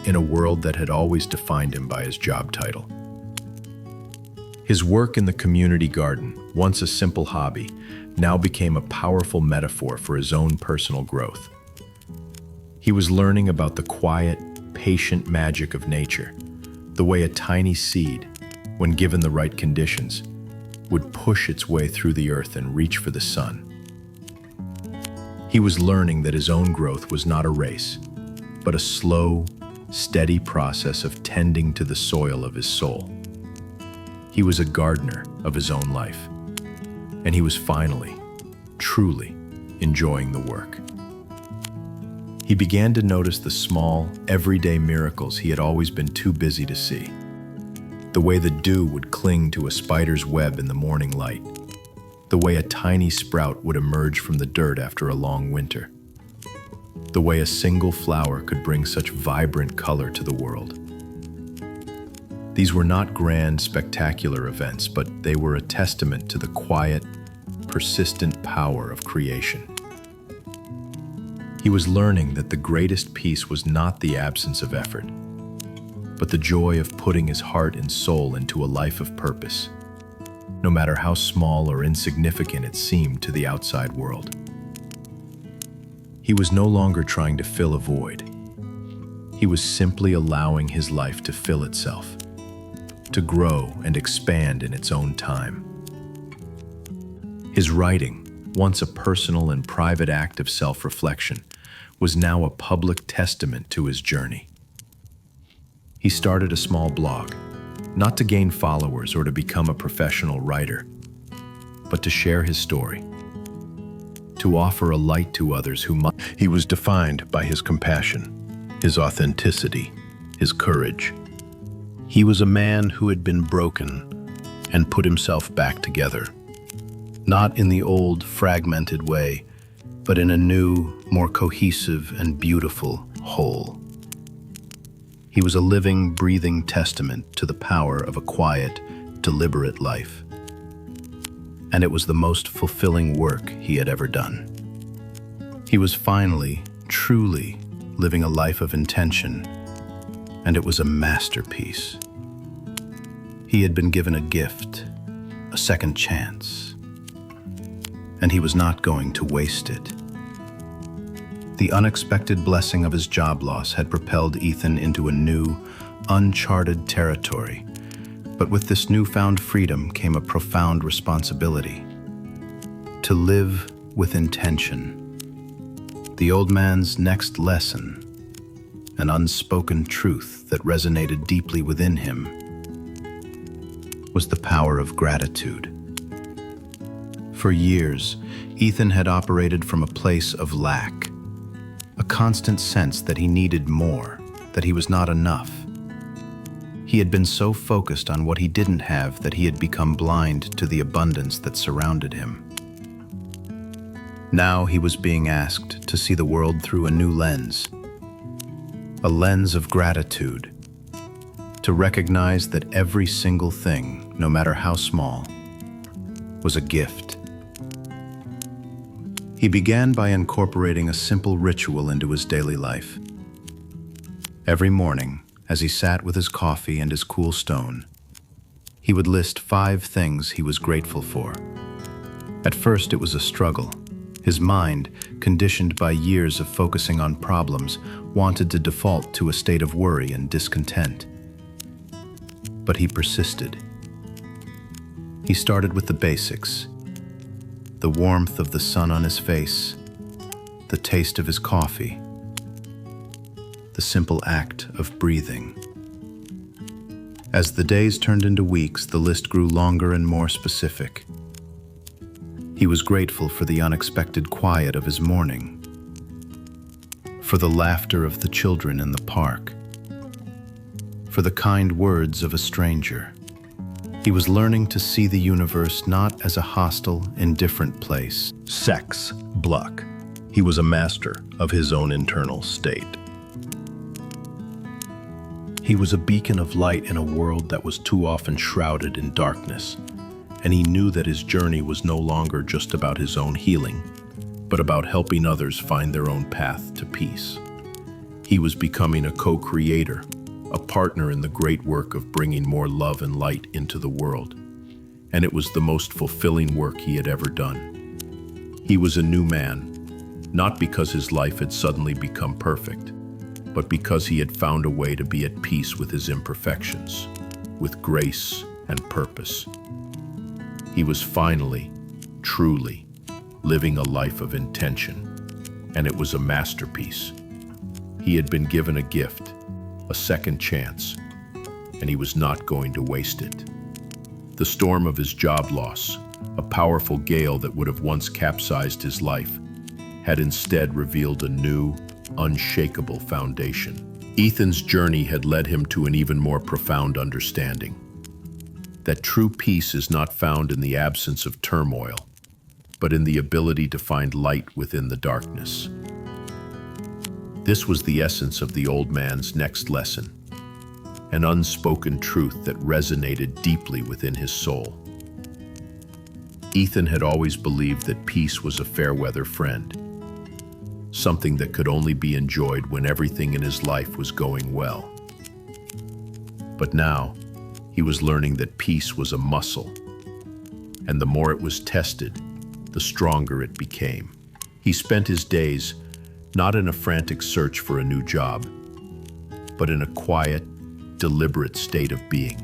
in a world that had always defined him by his job title. His work in the community garden, once a simple hobby, now became a powerful metaphor for his own personal growth. He was learning about the quiet, patient magic of nature, the way a tiny seed, when given the right conditions, would push its way through the earth and reach for the sun. He was learning that his own growth was not a race, but a slow, steady process of tending to the soil of his soul. He was a gardener of his own life, and he was finally, truly enjoying the work. He began to notice the small, everyday miracles he had always been too busy to see. The way the dew would cling to a spider's web in the morning light. The way a tiny sprout would emerge from the dirt after a long winter. The way a single flower could bring such vibrant color to the world. These were not grand, spectacular events, but they were a testament to the quiet, persistent power of creation. He was learning that the greatest peace was not the absence of effort, but the joy of putting his heart and soul into a life of purpose, no matter how small or insignificant it seemed to the outside world. He was no longer trying to fill a void. He was simply allowing his life to fill itself, to grow and expand in its own time. His writing, once a personal and private act of self-reflection, was now a public testament to his journey. He started a small blog, not to gain followers or to become a professional writer, but to share his story, to offer a light to others who must. He was defined by his compassion, his authenticity, his courage. He was a man who had been broken and put himself back together, not in the old, fragmented way, but in a new, more cohesive and beautiful whole. He was a living, breathing testament to the power of a quiet, deliberate life. And it was the most fulfilling work he had ever done. He was finally, truly living a life of intention, and it was a masterpiece. He had been given a gift, a second chance, and he was not going to waste it. The unexpected blessing of his job loss had propelled Ethan into a new, uncharted territory. But with this newfound freedom came a profound responsibility: to live with intention. The old man's next lesson, an unspoken truth that resonated deeply within him, was the power of gratitude. For years, Ethan had operated from a place of lack, a constant sense that he needed more, that he was not enough. He had been so focused on what he didn't have that he had become blind to the abundance that surrounded him. Now he was being asked to see the world through a new lens, a lens of gratitude, to recognize that every single thing, no matter how small, was a gift. He began by incorporating a simple ritual into his daily life. Every morning, as he sat with his coffee and his cool stone, he would list 5 things he was grateful for. At first, it was a struggle. His mind, conditioned by years of focusing on problems, wanted to default to a state of worry and discontent. But he persisted. He started with the basics: the warmth of the sun on his face, the taste of his coffee, the simple act of breathing. As the days turned into weeks, the list grew longer and more specific. He was grateful for the unexpected quiet of his morning, for the laughter of the children in the park, for the kind words of a stranger. He was learning to see the universe not as a hostile, indifferent place. Sex, Bluck. He was a master of his own internal state. He was a beacon of light in a world that was too often shrouded in darkness, and he knew that his journey was no longer just about his own healing, but about helping others find their own path to peace. He was becoming a co-creator, a partner in the great work of bringing more love and light into the world, and it was the most fulfilling work he had ever done. He was a new man, not because his life had suddenly become perfect, but because he had found a way to be at peace with his imperfections, with grace and purpose. He was finally, truly, living a life of intention, and it was a masterpiece. He had been given a gift, a second chance, and he was not going to waste it. The storm of his job loss, a powerful gale that would have once capsized his life, had instead revealed a new, unshakable foundation. Ethan's journey had led him to an even more profound understanding that true peace is not found in the absence of turmoil, but in the ability to find light within the darkness. This was the essence of the old man's next lesson, an unspoken truth that resonated deeply within his soul. Ethan had always believed that peace was a fair-weather friend, something that could only be enjoyed when everything in his life was going well. But now, he was learning that peace was a muscle, and the more it was tested, the stronger it became. He spent his days not in a frantic search for a new job, but in a quiet, deliberate state of being.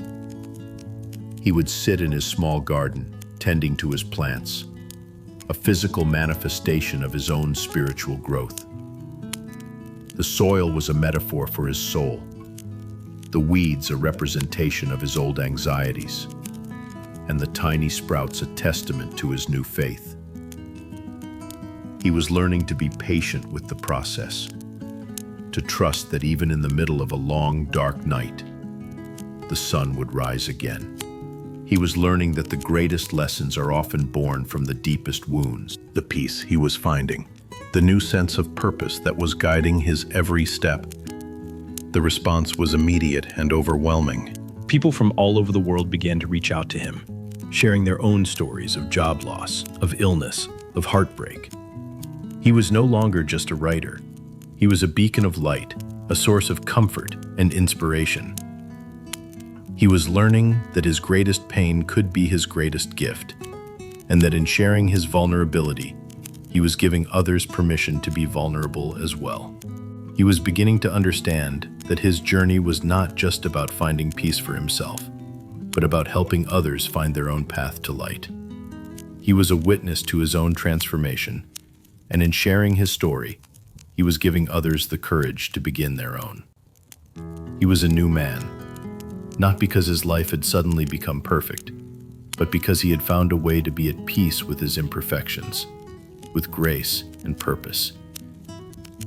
He would sit in his small garden, tending to his plants, a physical manifestation of his own spiritual growth. The soil was a metaphor for his soul, the weeds a representation of his old anxieties, and the tiny sprouts a testament to his new faith. He was learning to be patient with the process, to trust that even in the middle of a long, dark night, the sun would rise again. He was learning that the greatest lessons are often born from the deepest wounds. The peace he was finding, the new sense of purpose that was guiding his every step. The response was immediate and overwhelming. People from all over the world began to reach out to him, sharing their own stories of job loss, of illness, of heartbreak. He was no longer just a writer. He was a beacon of light, a source of comfort and inspiration. He was learning that his greatest pain could be his greatest gift, and that in sharing his vulnerability, he was giving others permission to be vulnerable as well. He was beginning to understand that his journey was not just about finding peace for himself, but about helping others find their own path to light. He was a witness to his own transformation, and in sharing his story, he was giving others the courage to begin their own. He was a new man, not because his life had suddenly become perfect, but because he had found a way to be at peace with his imperfections, with grace and purpose.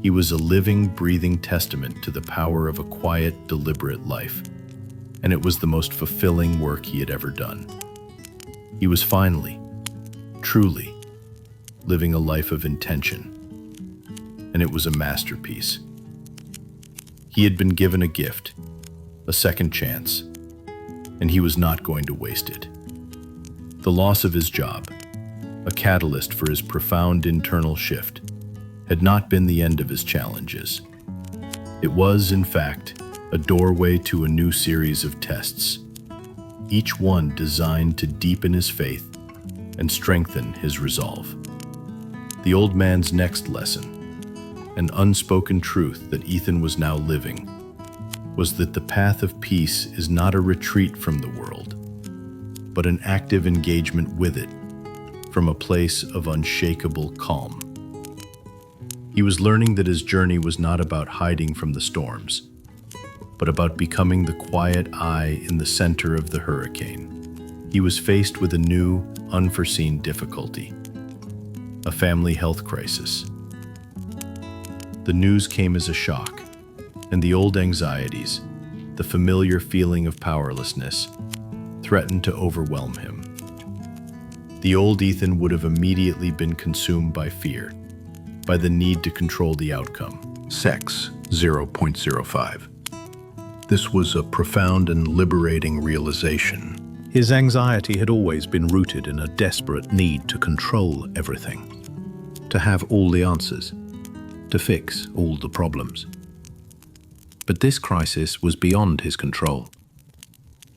He was a living, breathing testament to the power of a quiet, deliberate life, and it was the most fulfilling work he had ever done. He was finally, truly, living a life of intention, and it was a masterpiece. He had been given a gift, a second chance, and he was not going to waste it. The loss of his job, a catalyst for his profound internal shift, had not been the end of his challenges. It was, in fact, a doorway to a new series of tests, each one designed to deepen his faith and strengthen his resolve. The old man's next lesson, an unspoken truth that Ethan was now living, was that the path of peace is not a retreat from the world, but an active engagement with it from a place of unshakable calm. He was learning that his journey was not about hiding from the storms, but about becoming the quiet eye in the center of the hurricane. He was faced with a new, unforeseen difficulty, a family health crisis. The news came as a shock, and the old anxieties, the familiar feeling of powerlessness, threatened to overwhelm him. The old Ethan would have immediately been consumed by fear, by the need to control the outcome. Sex 0.05. This was a profound and liberating realization. His anxiety had always been rooted in a desperate need to control everything, to have all the answers, to fix all the problems. But this crisis was beyond his control.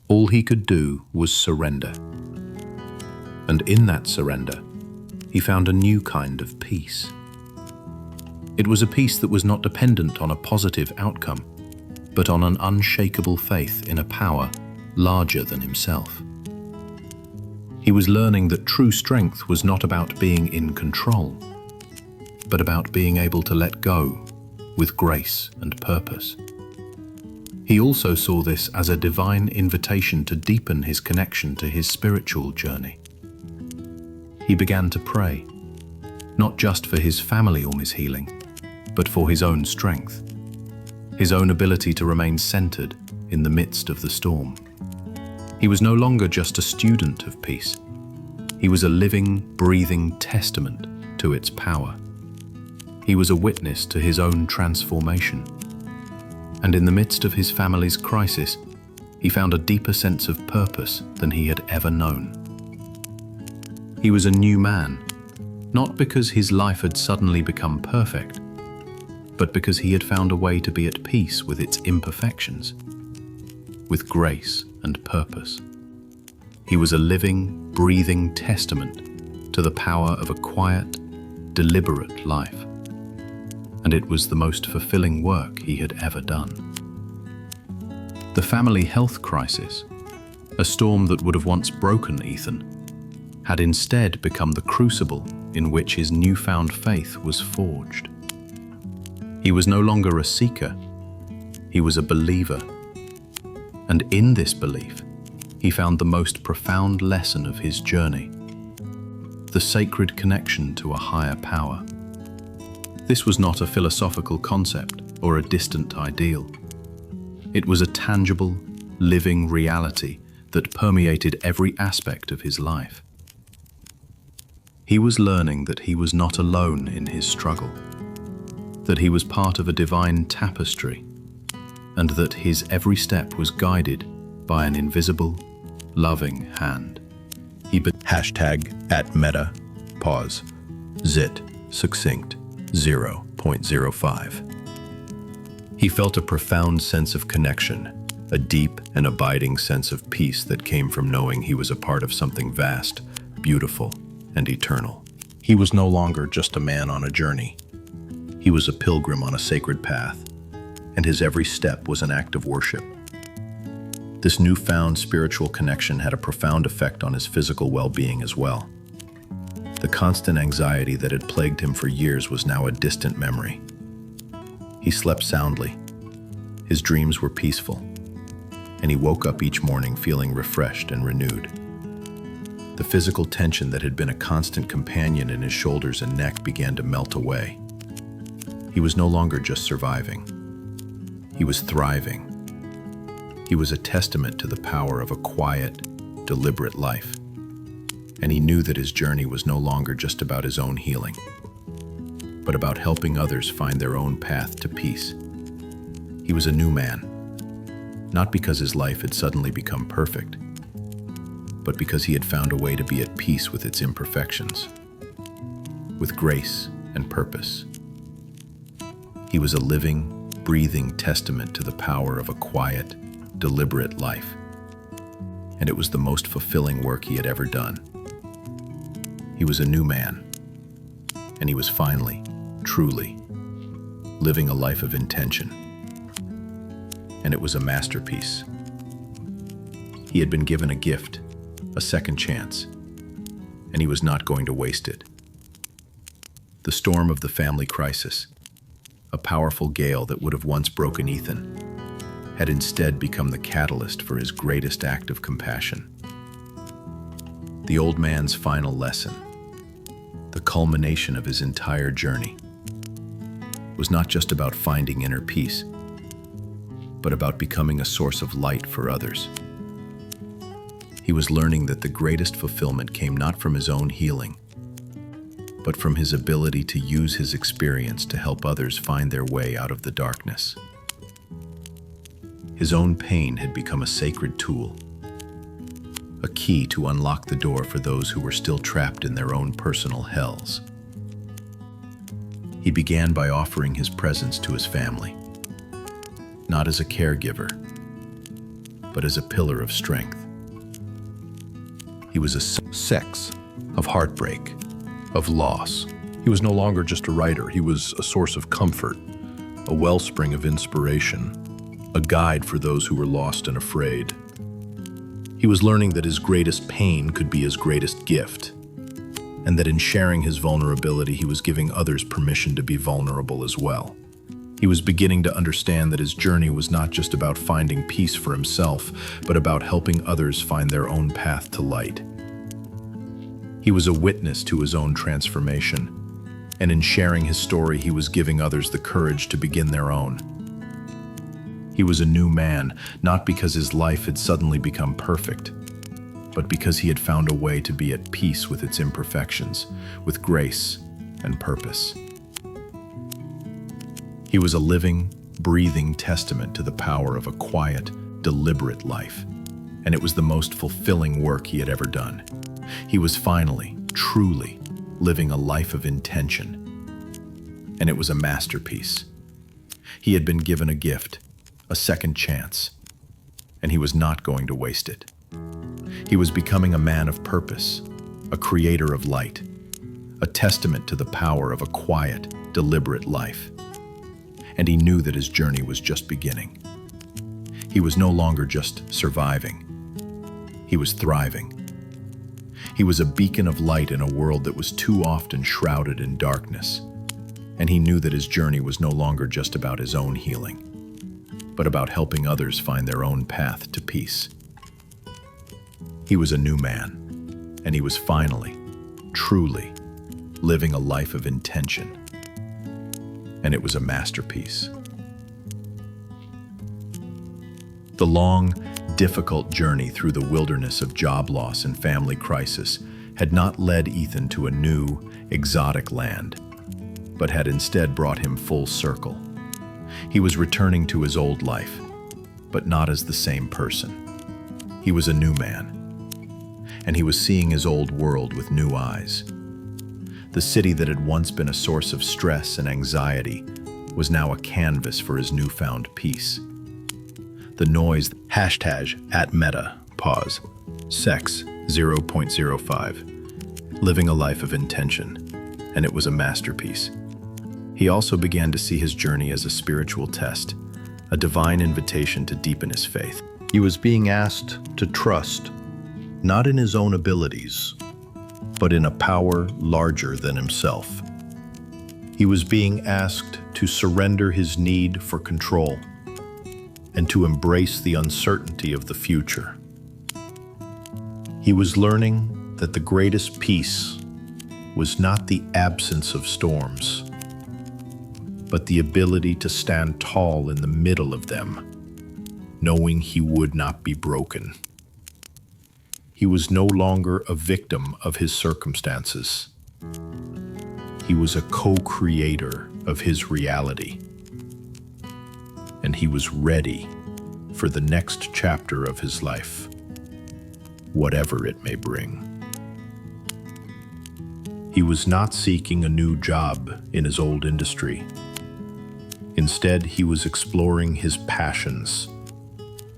All he could do was surrender. And in that surrender, he found a new kind of peace. It was a peace that was not dependent on a positive outcome, but on an unshakable faith in a power larger than himself. He was learning that true strength was not about being in control, but about being able to let go with grace and purpose. He also saw this as a divine invitation to deepen his connection to his spiritual journey. He began to pray, not just for his family Orm's healing, but for his own strength, his own ability to remain centered in the midst of the storm. He was no longer just a student of peace. He was a living, breathing testament to its power. He was a witness to his own transformation. And in the midst of his family's crisis, he found a deeper sense of purpose than he had ever known. He was a new man, not because his life had suddenly become perfect, but because he had found a way to be at peace with its imperfections, with grace and purpose. He was a living, breathing testament to the power of a quiet, deliberate life. And it was the most fulfilling work he had ever done. The family health crisis, a storm that would have once broken Ethan, had instead become the crucible in which his newfound faith was forged. He was no longer a seeker, he was a believer. And in this belief, he found the most profound lesson of his journey, the sacred connection to a higher power. This was not a philosophical concept or a distant ideal. It was a tangible, living reality that permeated every aspect of his life. He was learning that he was not alone in his struggle, that he was part of a divine tapestry, and that his every step was guided by an invisible, loving hand. #@meta, pause, zit, succinct, 0.05. He felt a profound sense of connection, a deep and abiding sense of peace that came from knowing he was a part of something vast, beautiful, and eternal. He was no longer just a man on a journey. He was a pilgrim on a sacred path, and his every step was an act of worship. This newfound spiritual connection had a profound effect on his physical well-being as well. The constant anxiety that had plagued him for years was now a distant memory. He slept soundly. His dreams were peaceful, and he woke up each morning feeling refreshed and renewed. The physical tension that had been a constant companion in his shoulders and neck began to melt away. He was no longer just surviving. He was thriving. He was a testament to the power of a quiet, deliberate life. And he knew that his journey was no longer just about his own healing, but about helping others find their own path to peace. He was a new man, not because his life had suddenly become perfect, but because he had found a way to be at peace with its imperfections, with grace and purpose. He was a living, breathing testament to the power of a quiet, deliberate life. And it was the most fulfilling work he had ever done. He was a new man, and he was finally, truly, living a life of intention. And it was a masterpiece. He had been given a gift, a second chance, and he was not going to waste it. The storm of the family crisis, a powerful gale that would have once broken Ethan, had instead become the catalyst for his greatest act of compassion. The old man's final lesson, the culmination of his entire journey, was not just about finding inner peace, but about becoming a source of light for others. He was learning that the greatest fulfillment came not from his own healing, but from his ability to use his experience to help others find their way out of the darkness. His own pain had become a sacred tool, a key to unlock the door for those who were still trapped in their own personal hells. He began by offering his presence to his family, not as a caregiver, but as a pillar of strength. He was a sex of heartbreak, of loss. He was no longer just a writer. He was a source of comfort, a wellspring of inspiration, a guide for those who were lost and afraid. He was learning that his greatest pain could be his greatest gift, and that in sharing his vulnerability, he was giving others permission to be vulnerable as well. He was beginning to understand that his journey was not just about finding peace for himself, but about helping others find their own path to light. He was a witness to his own transformation, and in sharing his story, he was giving others the courage to begin their own. He was a new man, not because his life had suddenly become perfect, but because he had found a way to be at peace with its imperfections, with grace and purpose. He was a living, breathing testament to the power of a quiet, deliberate life, and it was the most fulfilling work he had ever done. He was finally, truly, living a life of intention, and it was a masterpiece. He had been given a gift, a second chance, and he was not going to waste it. He was becoming a man of purpose, a creator of light, a testament to the power of a quiet, deliberate life. And he knew that his journey was just beginning. He was no longer just surviving. He was thriving. He was a beacon of light in a world that was too often shrouded in darkness. And he knew that his journey was no longer just about his own healing, but about helping others find their own path to peace. He was a new man, and he was finally, truly, living a life of intention. And it was a masterpiece. The long, difficult journey through the wilderness of job loss and family crisis had not led Ethan to a new, exotic land, but had instead brought him full circle. He was returning to his old life, but not as the same person. He was a new man, and he was seeing his old world with new eyes. The city that had once been a source of stress and anxiety was now a canvas for his newfound peace. The noise, #@meta, pause, sex 0.05, living a life of intention, and it was a masterpiece. He also began to see his journey as a spiritual test, a divine invitation to deepen his faith. He was being asked to trust, not in his own abilities, but in a power larger than himself. He was being asked to surrender his need for control and to embrace the uncertainty of the future. He was learning that the greatest peace was not the absence of storms, but the ability to stand tall in the middle of them, knowing he would not be broken. He was no longer a victim of his circumstances. He was a co-creator of his reality. And he was ready for the next chapter of his life, whatever it may bring. He was not seeking a new job in his old industry. Instead, he was exploring his passions,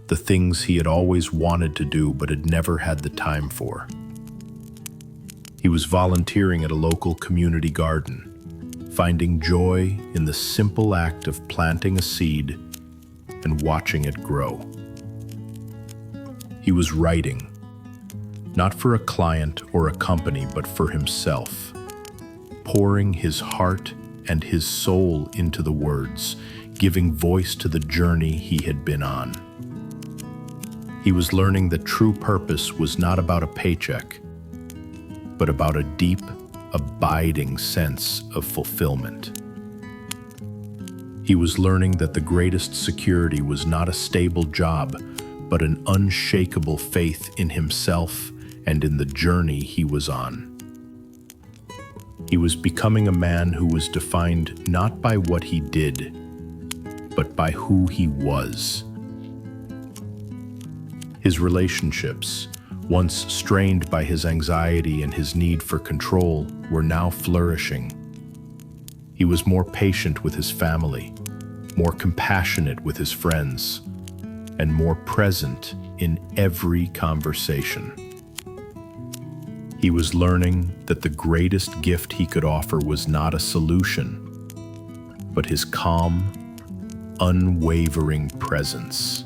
the things he had always wanted to do but had never had the time for. He was volunteering at a local community garden, finding joy in the simple act of planting a seed and watching it grow. He was writing, not for a client or a company, but for himself, pouring his heart and his soul into the words, giving voice to the journey he had been on. He was learning that true purpose was not about a paycheck, but about a deep, abiding sense of fulfillment. He was learning that the greatest security was not a stable job, but an unshakable faith in himself and in the journey he was on. He was becoming a man who was defined not by what he did, but by who he was. His relationships, once strained by his anxiety and his need for control, were now flourishing. He was more patient with his family, more compassionate with his friends, and more present in every conversation. He was learning that the greatest gift he could offer was not a solution, but his calm, unwavering presence.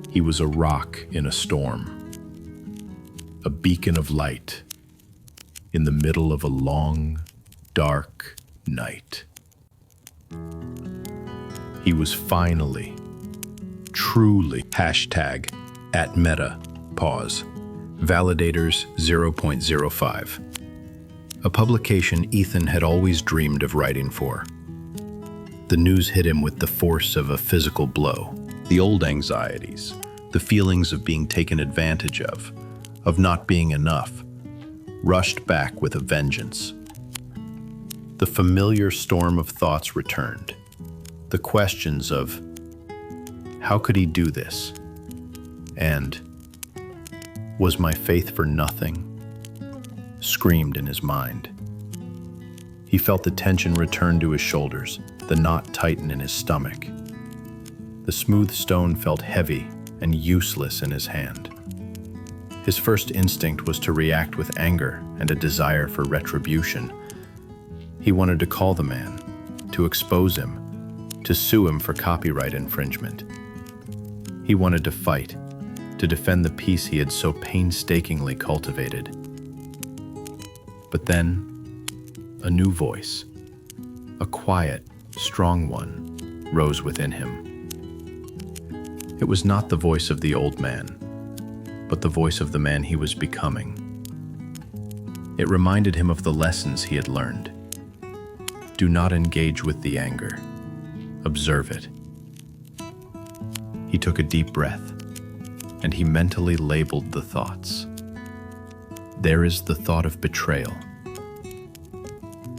He was a rock in a storm, a beacon of light in the middle of a long, dark night. He was finally, truly, #@meta, pause, validators 0.05, a publication Ethan had always dreamed of writing for. The news hit him with the force of a physical blow. The old anxieties, the feelings of being taken advantage of not being enough, rushed back with a vengeance. The familiar storm of thoughts returned. The questions of, how could he do this? And, was my faith for nothing? Screamed in his mind. He felt the tension return to his shoulders, the knot tighten in his stomach. The smooth stone felt heavy and useless in his hand. His first instinct was to react with anger and a desire for retribution. He wanted to call the man, to expose him, to sue him for copyright infringement. He wanted to fight, to defend the peace he had so painstakingly cultivated. But then, a new voice, a quiet, strong one, rose within him. It was not the voice of the old man, but the voice of the man he was becoming. It reminded him of the lessons he had learned. Do not engage with the anger. Observe it. He took a deep breath, and he mentally labeled the thoughts. There is the thought of betrayal.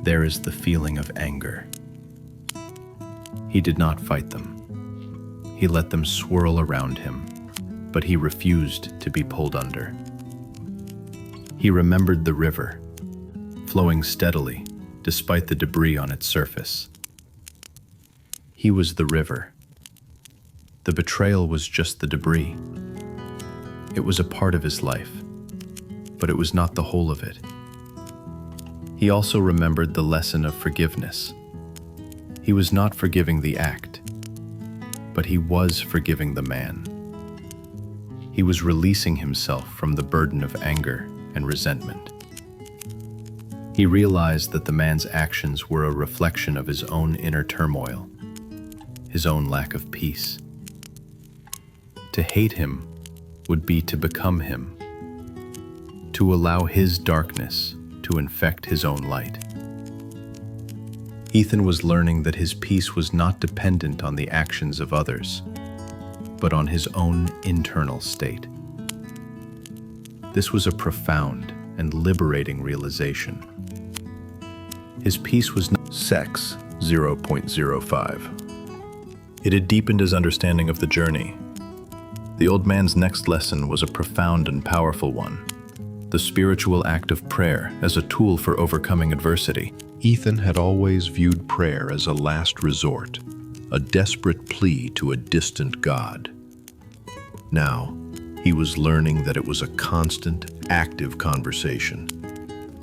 There is the feeling of anger. He did not fight them. He let them swirl around him, but he refused to be pulled under. He remembered the river, flowing steadily despite the debris on its surface. He was the river. The betrayal was just the debris. It was a part of his life, but it was not the whole of it. He also remembered the lesson of forgiveness. He was not forgiving the act, but he was forgiving the man. He was releasing himself from the burden of anger and resentment. He realized that the man's actions were a reflection of his own inner turmoil, his own lack of peace. To hate him would be to become him, to allow his darkness to infect his own light. Ethan was learning that his peace was not dependent on the actions of others, but on his own internal state. This was a profound and liberating realization. His peace was not sex 0.05. It had deepened his understanding of the journey. The old man's next lesson was a profound and powerful one, the spiritual act of prayer as a tool for overcoming adversity. Ethan had always viewed prayer as a last resort, a desperate plea to a distant God. Now, he was learning that it was a constant, active conversation,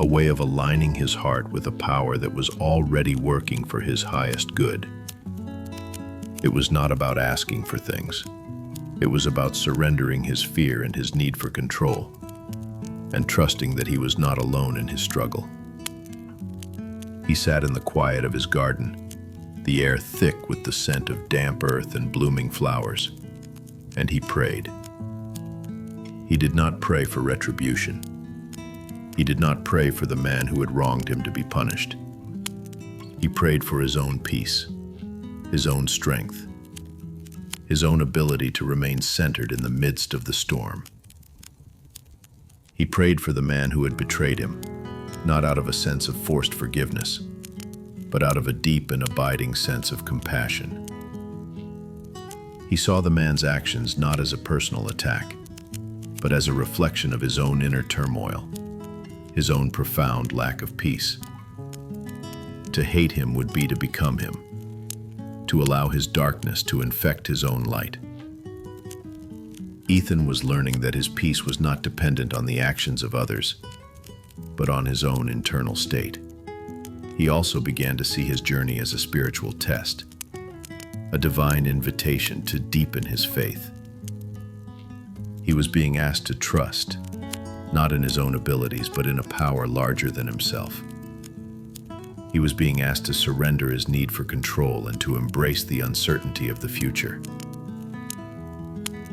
a way of aligning his heart with a power that was already working for his highest good. It was not about asking for things. It was about surrendering his fear and his need for control, and trusting that he was not alone in his struggle. He sat in the quiet of his garden, the air thick with the scent of damp earth and blooming flowers, and he prayed. He did not pray for retribution. He did not pray for the man who had wronged him to be punished. He prayed for his own peace, his own strength, his own ability to remain centered in the midst of the storm. He prayed for the man who had betrayed him, not out of a sense of forced forgiveness, but out of a deep and abiding sense of compassion. He saw the man's actions not as a personal attack, but as a reflection of his own inner turmoil, his own profound lack of peace. To hate him would be to become him, to allow his darkness to infect his own light. Ethan was learning that his peace was not dependent on the actions of others, but on his own internal state. He also began to see his journey as a spiritual test, a divine invitation to deepen his faith. He was being asked to trust, not in his own abilities, but in a power larger than himself. He was being asked to surrender his need for control and to embrace the uncertainty of the future.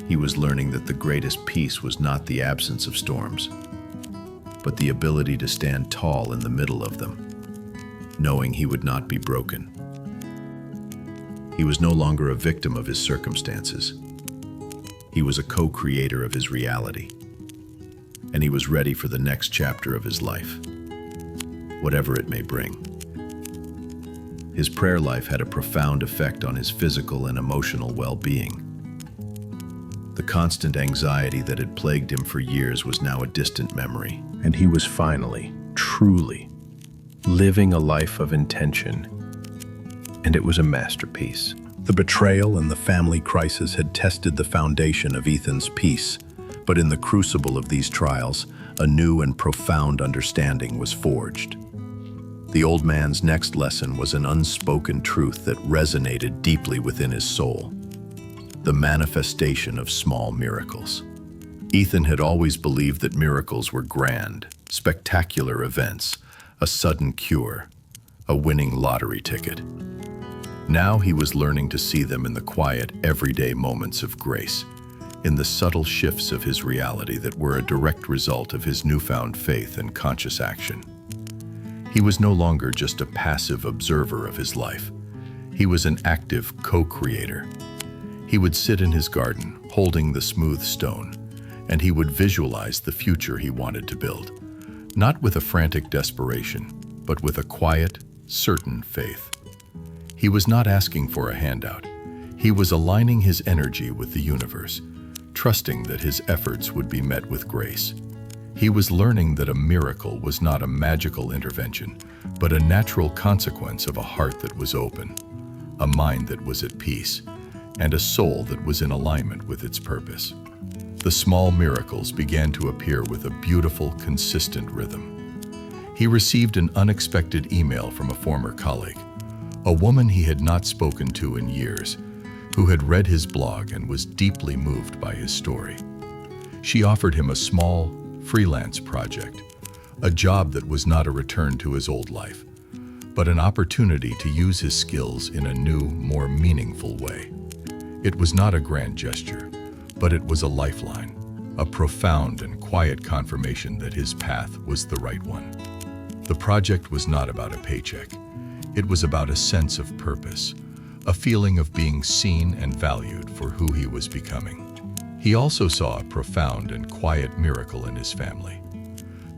He was learning that the greatest peace was not the absence of storms, but the ability to stand tall in the middle of them, knowing he would not be broken. He was no longer a victim of his circumstances. He was a co-creator of his reality, and he was ready for the next chapter of his life, whatever it may bring. His prayer life had a profound effect on his physical and emotional well-being. The constant anxiety that had plagued him for years was now a distant memory, And he was finally, truly, living a life of intention. And it was a masterpiece. The betrayal and the family crisis had tested the foundation of Ethan's peace, but in the crucible of these trials, a new and profound understanding was forged. The old man's next lesson was an unspoken truth that resonated deeply within his soul: the manifestation of small miracles. Ethan had always believed that miracles were grand, spectacular events, a sudden cure, a winning lottery ticket. Now he was learning to see them in the quiet, everyday moments of grace, in the subtle shifts of his reality that were a direct result of his newfound faith and conscious action. He was no longer just a passive observer of his life. He was an active co-creator. He would sit in his garden, holding the smooth stone, and he would visualize the future he wanted to build, not with a frantic desperation, but with a quiet, certain faith. He was not asking for a handout. He was aligning his energy with the universe, trusting that his efforts would be met with grace. He was learning that a miracle was not a magical intervention, but a natural consequence of a heart that was open, a mind that was at peace, and a soul that was in alignment with its purpose. The small miracles began to appear with a beautiful, consistent rhythm. He received an unexpected email from a former colleague, a woman he had not spoken to in years, who had read his blog and was deeply moved by his story. She offered him a small, freelance project, a job that was not a return to his old life, but an opportunity to use his skills in a new, more meaningful way. It was not a grand gesture, but it was a lifeline, a profound and quiet confirmation that his path was the right one. The project was not about a paycheck. It was about a sense of purpose, a feeling of being seen and valued for who he was becoming. He also saw a profound and quiet miracle in his family.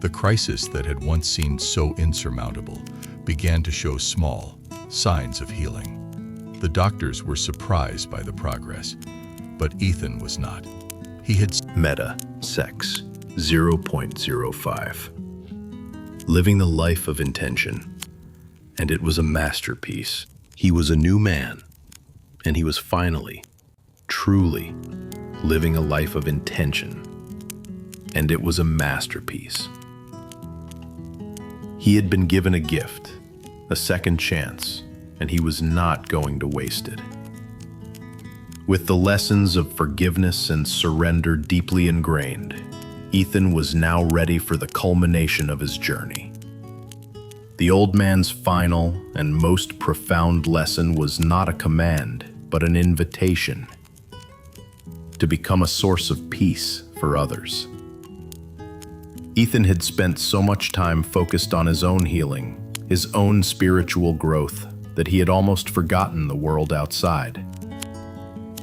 The crisis that had once seemed so insurmountable began to show small signs of healing. The doctors were surprised by the progress, but Ethan was not. He had Meta, sex, 0.05. Living the life of intention, and it was a masterpiece. He was a new man, and he was finally, truly, living a life of intention, and it was a masterpiece. He had been given a gift, a second chance, and he was not going to waste it. With the lessons of forgiveness and surrender deeply ingrained, Ethan was now ready for the culmination of his journey. The old man's final and most profound lesson was not a command, but an invitation to become a source of peace for others. Ethan had spent so much time focused on his own healing, his own spiritual growth, that he had almost forgotten the world outside.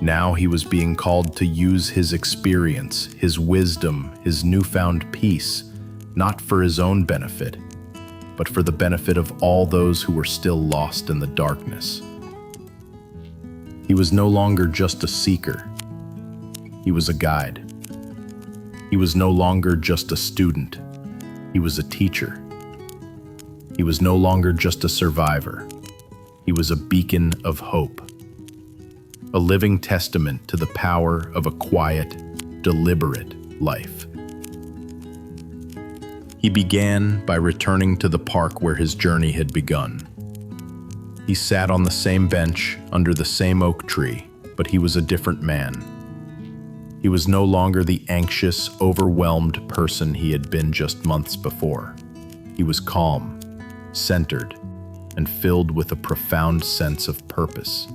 Now he was being called to use his experience, his wisdom, his newfound peace, not for his own benefit, but for the benefit of all those who were still lost in the darkness. He was no longer just a seeker. He was a guide. He was no longer just a student. He was a teacher. He was no longer just a survivor. He was a beacon of hope, a living testament to the power of a quiet, deliberate life. He began by returning to the park where his journey had begun. He sat on the same bench under the same oak tree, but he was a different man. He was no longer the anxious, overwhelmed person he had been just months before. He was calm, centered, and filled with a profound sense of purpose.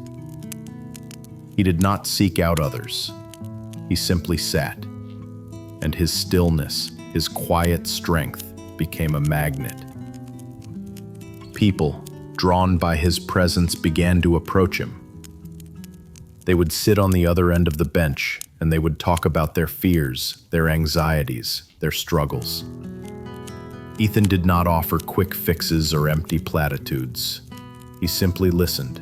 He did not seek out others. He simply sat, and his stillness, his quiet strength, became a magnet. People, drawn by his presence, began to approach him. They would sit on the other end of the bench, and they would talk about their fears, their anxieties, their struggles. Ethan did not offer quick fixes or empty platitudes. He simply listened.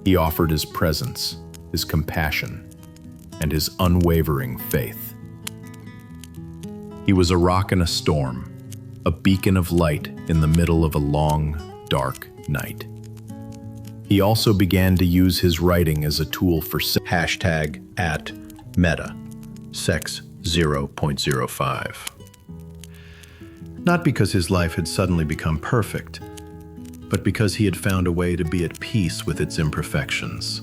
He offered his presence, his compassion, and his unwavering faith. He was a rock in a storm, a beacon of light in the middle of a long, dark night. He also began to use his writing as a tool for #@Meta, Sex 0.05. Not because his life had suddenly become perfect, but because he had found a way to be at peace with its imperfections,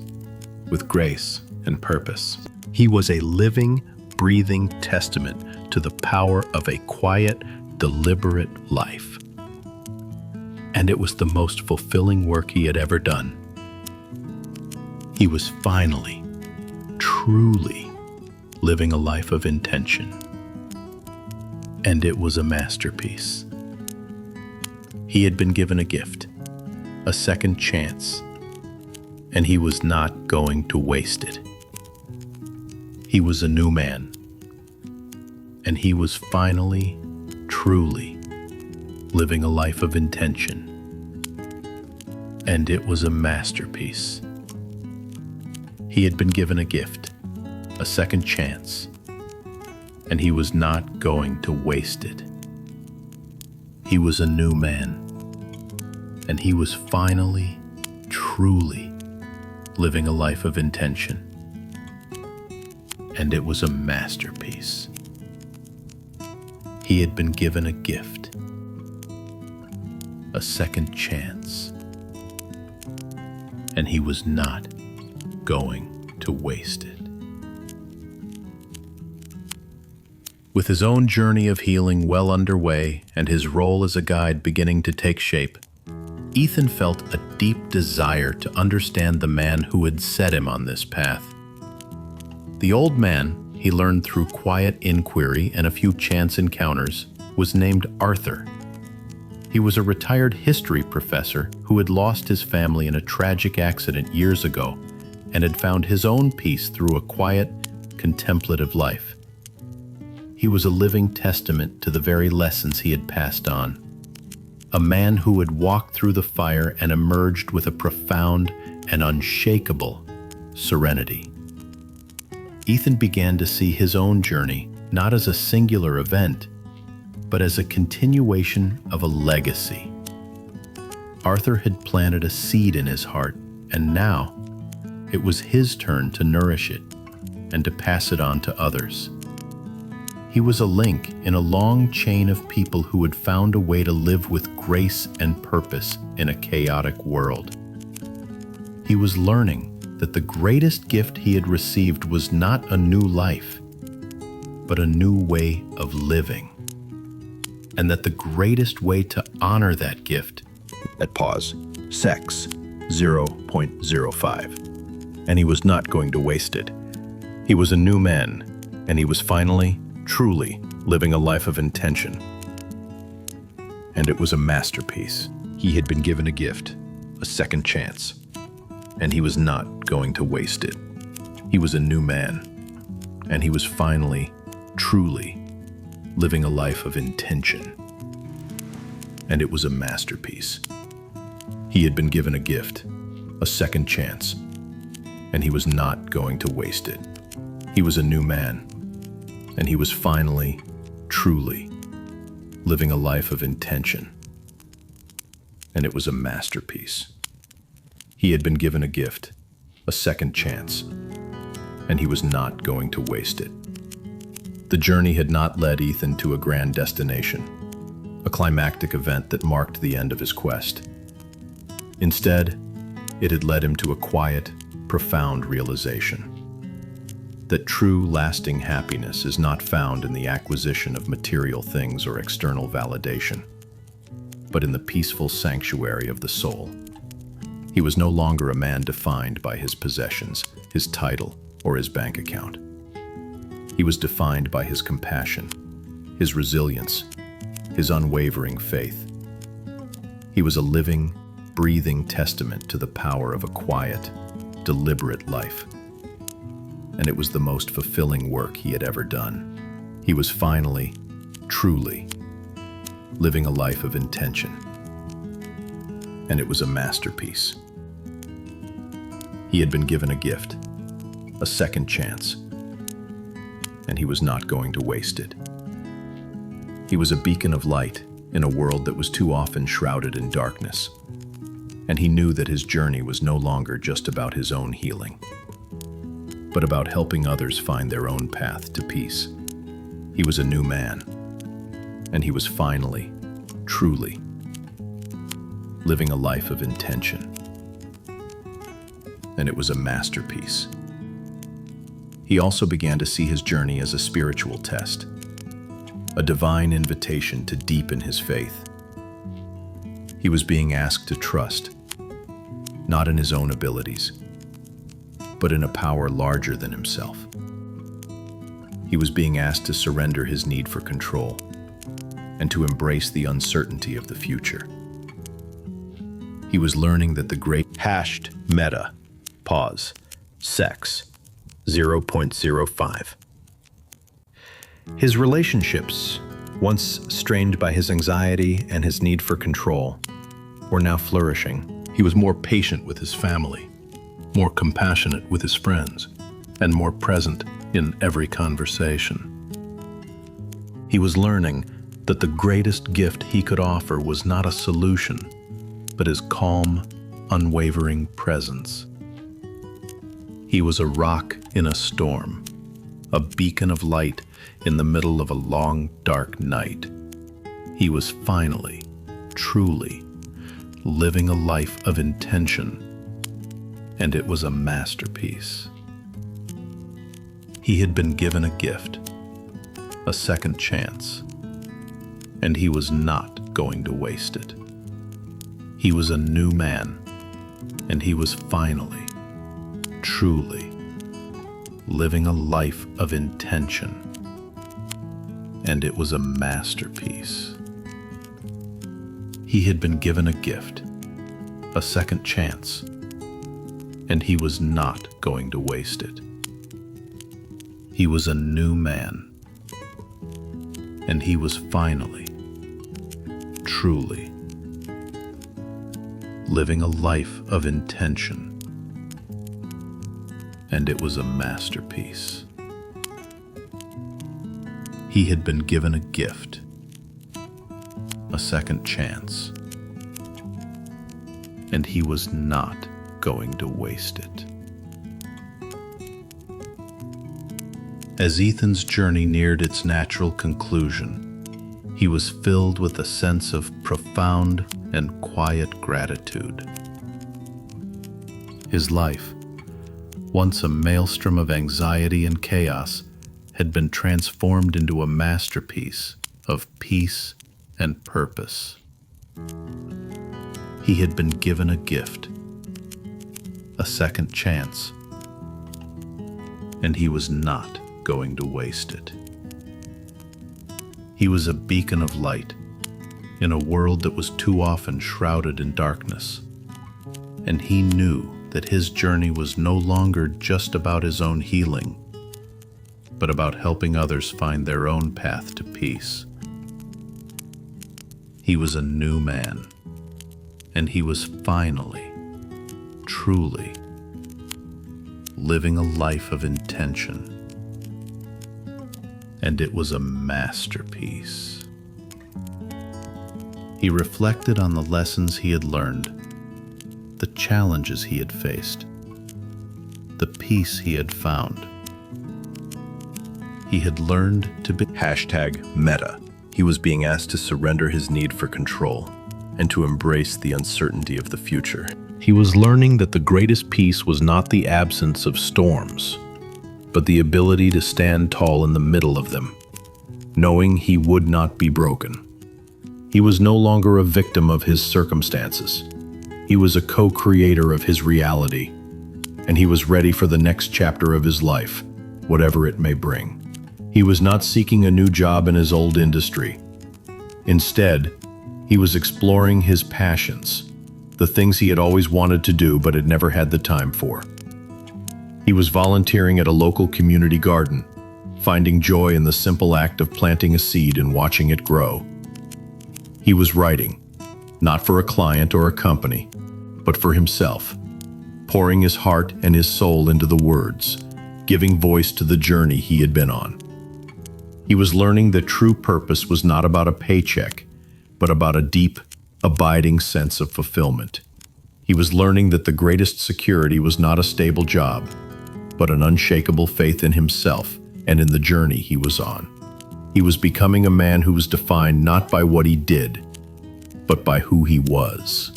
with grace and purpose. He was a living, breathing testament to the power of a quiet, deliberate life. And it was the most fulfilling work he had ever done. He was finally, truly living a life of intention. And it was a masterpiece. He had been given a gift, a second chance, and he was not going to waste it. He was a new man, and he was finally, truly living a life of intention. And it was a masterpiece. He had been given a gift, a second chance, and he was not going to waste it. He was a new man, and he was finally, truly living a life of intention. And it was a masterpiece. He had been given a gift, a second chance, and he was not going to waste it. With his own journey of healing well underway and his role as a guide beginning to take shape, Ethan felt a deep desire to understand the man who had set him on this path. The old man, he learned through quiet inquiry and a few chance encounters, was named Arthur. He was a retired history professor who had lost his family in a tragic accident years ago and had found his own peace through a quiet, contemplative life. He was a living testament to the very lessons he had passed on. A man who had walked through the fire and emerged with a profound and unshakable serenity. Ethan began to see his own journey not as a singular event, but as a continuation of a legacy. Arthur had planted a seed in his heart, and now it was his turn to nourish it and to pass it on to others. He was a link in a long chain of people who had found a way to live with grace and purpose in a chaotic world. He was learning that the greatest gift he had received was not a new life, but a new way of living. And that the greatest way to honor that gift At pause. Sex, 0.05. And he was not going to waste it. He was a new man, and he was finally, truly, living a life of intention. And it was a masterpiece. He had been given a gift, a second chance, and he was not going to waste it. He was a new man, and he was finally, truly, living a life of intention. And it was a masterpiece. He had been given a gift, a second chance, and he was not going to waste it. He was a new man, and he was finally, truly, living a life of intention. And it was a masterpiece. He had been given a gift, a second chance, and he was not going to waste it. The journey had not led Ethan to a grand destination, a climactic event that marked the end of his quest. Instead, it had led him to a quiet, profound realization that true, lasting happiness is not found in the acquisition of material things or external validation, but in the peaceful sanctuary of the soul. He was no longer a man defined by his possessions, his title, or his bank account. He was defined by his compassion, his resilience, his unwavering faith. He was a living, breathing testament to the power of a quiet, deliberate life. And it was the most fulfilling work he had ever done. He was finally, truly, living a life of intention. And it was a masterpiece. He had been given a gift, a second chance, and he was not going to waste it. He was a beacon of light in a world that was too often shrouded in darkness, and he knew that his journey was no longer just about his own healing, but about helping others find their own path to peace. He was a new man, and he was finally, truly, living a life of intention. And it was a masterpiece. He also began to see his journey as a spiritual test, a divine invitation to deepen his faith. He was being asked to trust, not in his own abilities, but in a power larger than himself. He was being asked to surrender his need for control and to embrace the uncertainty of the future. He was learning that the great Meta, pause, sex, 0.05. His relationships, once strained by his anxiety and his need for control, were now flourishing. He was more patient with his family, more compassionate with his friends, and more present in every conversation. He was learning that the greatest gift he could offer was not a solution, but his calm, unwavering presence. He was a rock in a storm, a beacon of light in the middle of a long, dark night. He was finally, truly, living a life of intention, and it was a masterpiece. He had been given a gift, a second chance, and he was not going to waste it. He was a new man, and he was finally, truly, living a life of intention, and it was a masterpiece. He had been given a gift, a second chance, and he was not going to waste it. He was a new man, and he was finally, truly, living a life of intention, and it was a masterpiece. He had been given a gift, a second chance, and he was not going to waste it. As Ethan's journey neared its natural conclusion, he was filled with a sense of profound and quiet gratitude. His life, once a maelstrom of anxiety and chaos, had been transformed into a masterpiece of peace and purpose. He had been given a gift, a second chance, and he was not going to waste it. He was a beacon of light in a world that was too often shrouded in darkness, and he knew that his journey was no longer just about his own healing, but about helping others find their own path to peace. He was a new man, and he was finally, truly, living a life of intention. And it was a masterpiece. He reflected on the lessons he had learned, the challenges he had faced, the peace he had found. He had learned to be #meta. He was being asked to surrender his need for control and to embrace the uncertainty of the future. He was learning that the greatest peace was not the absence of storms, but the ability to stand tall in the middle of them, knowing he would not be broken. He was no longer a victim of his circumstances. He was a co-creator of his reality, and he was ready for the next chapter of his life, whatever it may bring. He was not seeking a new job in his old industry. Instead, he was exploring his passions, the things he had always wanted to do but had never had the time for. He was volunteering at a local community garden, finding joy in the simple act of planting a seed and watching it grow. He was writing, not for a client or a company, but for himself, pouring his heart and his soul into the words, giving voice to the journey he had been on. He was learning that true purpose was not about a paycheck, but about a deep, abiding sense of fulfillment. He was learning that the greatest security was not a stable job, but an unshakable faith in himself and in the journey he was on. He was becoming a man who was defined not by what he did, but by who he was.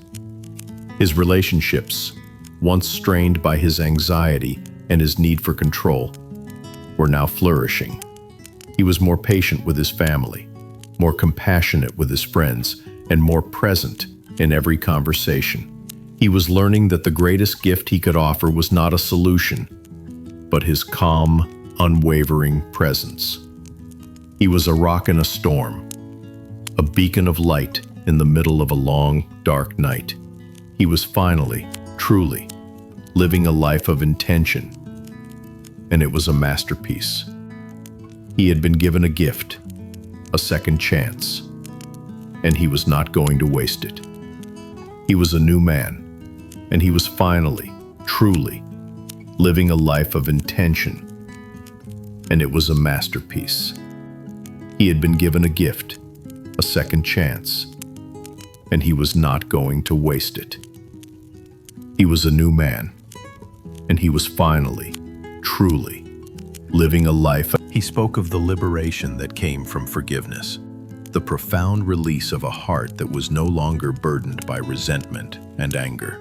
His relationships, once strained by his anxiety and his need for control, were now flourishing. He was more patient with his family, more compassionate with his friends, and more present in every conversation. He was learning that the greatest gift he could offer was not a solution, but his calm, unwavering presence. He was a rock in a storm, a beacon of light in the middle of a long, dark night. He was finally, truly, living a life of intention, and it was a masterpiece. He had been given a gift, a second chance, and he was not going to waste it. He was a new man, and he was finally, truly, living a life of intention, and it was a masterpiece. He had been given a gift, a second chance, and he was not going to waste it. He was a new man, and he was finally, truly, living a life. He spoke of the liberation that came from forgiveness, the profound release of a heart that was no longer burdened by resentment and anger.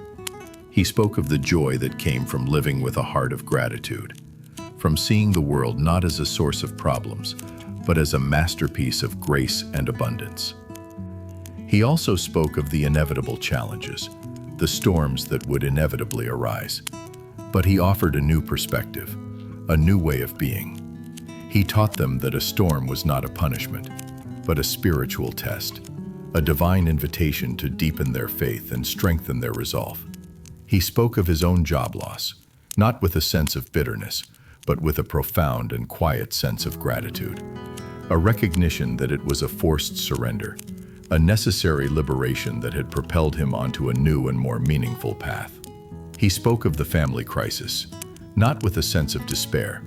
He spoke of the joy that came from living with a heart of gratitude, from seeing the world not as a source of problems, but as a masterpiece of grace and abundance. He also spoke of the inevitable challenges, the storms that would inevitably arise. But he offered a new perspective, a new way of being. He taught them that a storm was not a punishment, but a spiritual test, a divine invitation to deepen their faith and strengthen their resolve. He spoke of his own job loss, not with a sense of bitterness, but with a profound and quiet sense of gratitude, a recognition that it was a forced surrender, a necessary liberation that had propelled him onto a new and more meaningful path. He spoke of the family crisis, not with a sense of despair,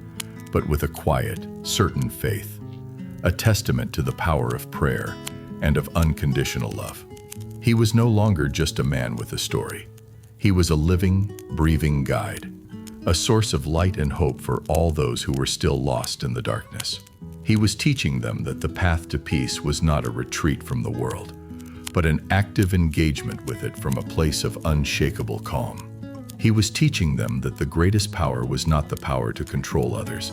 but with a quiet, certain faith, a testament to the power of prayer and of unconditional love. He was no longer just a man with a story. He was a living, breathing guide, a source of light and hope for all those who were still lost in the darkness. He was teaching them that the path to peace was not a retreat from the world, but an active engagement with it from a place of unshakable calm. He was teaching them that the greatest power was not the power to control others,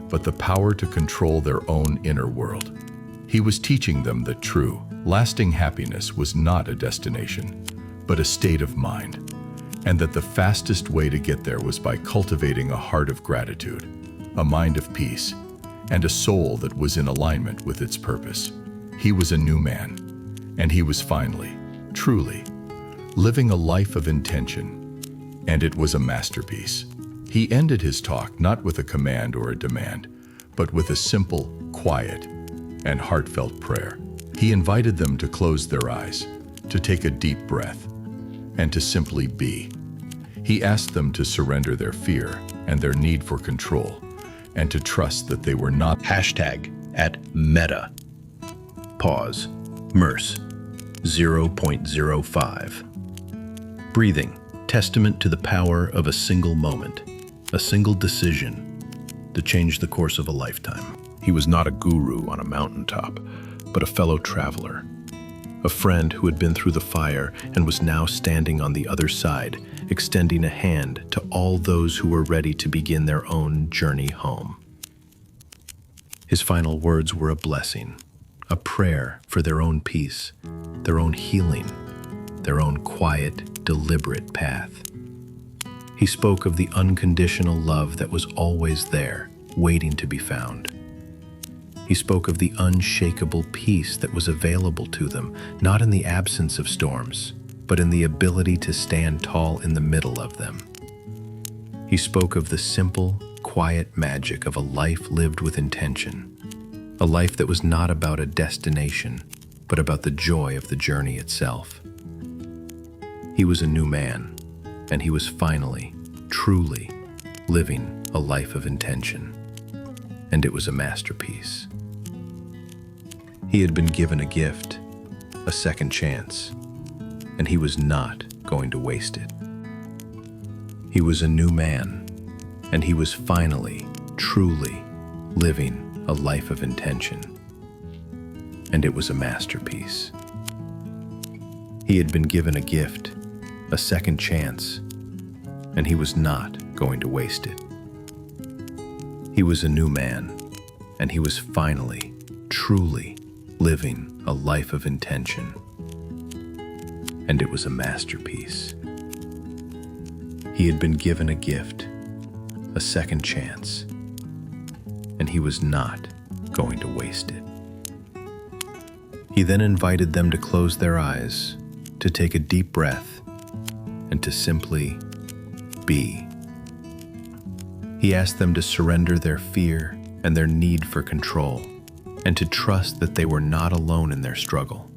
but the power to control their own inner world. He was teaching them that true, lasting happiness was not a destination, but a state of mind, and that the fastest way to get there was by cultivating a heart of gratitude, a mind of peace, and a soul that was in alignment with its purpose. He was a new man, and he was finally, truly, living a life of intention, and it was a masterpiece. He ended his talk not with a command or a demand, but with a simple, quiet, and heartfelt prayer. He invited them to close their eyes, to take a deep breath, and to simply be. He asked them to surrender their fear and their need for control, and to trust that they were not #@meta. Pause. MERS 0.05. Breathing, testament to the power of a single moment, a single decision to change the course of a lifetime. He was not a guru on a mountaintop, but a fellow traveler, a friend who had been through the fire and was now standing on the other side, extending a hand to all those who were ready to begin their own journey home. His final words were a blessing, a prayer for their own peace, their own healing, their own quiet, deliberate path. He spoke of the unconditional love that was always there, waiting to be found. He spoke of the unshakable peace that was available to them, not in the absence of storms, but in the ability to stand tall in the middle of them. He spoke of the simple, quiet magic of a life lived with intention, a life that was not about a destination, but about the joy of the journey itself. He was a new man, and he was finally, truly, living a life of intention, and it was a masterpiece. He had been given a gift, a second chance, and he was not going to waste it. He was a new man, and he was finally, truly, living a life of intention, and it was a masterpiece. He had been given a gift, a second chance, and he was not going to waste it. He was a new man, and he was finally, truly, living a life of intention, and it was a masterpiece. He had been given a gift, a second chance, and he was not going to waste it. He then invited them to close their eyes, to take a deep breath, and to simply be. He asked them to surrender their fear and their need for control, and to trust that they were not alone in their struggle.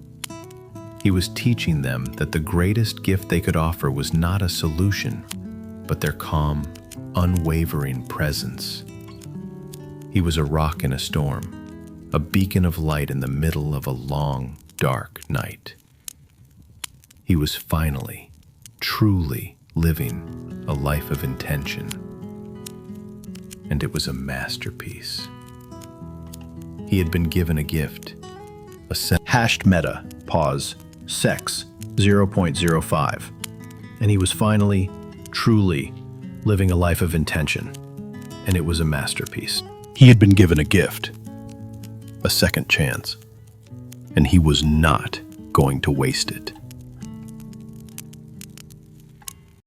He was teaching them that the greatest gift they could offer was not a solution, but their calm, unwavering presence. He was a rock in a storm, a beacon of light in the middle of a long, dark night. He was finally, truly living a life of intention, and it was a masterpiece. He had been given a gift, #meta, pause, sex, 0.05, and he was finally, truly living a life of intention, and it was a masterpiece. He had been given a gift, a second chance, and he was not going to waste it.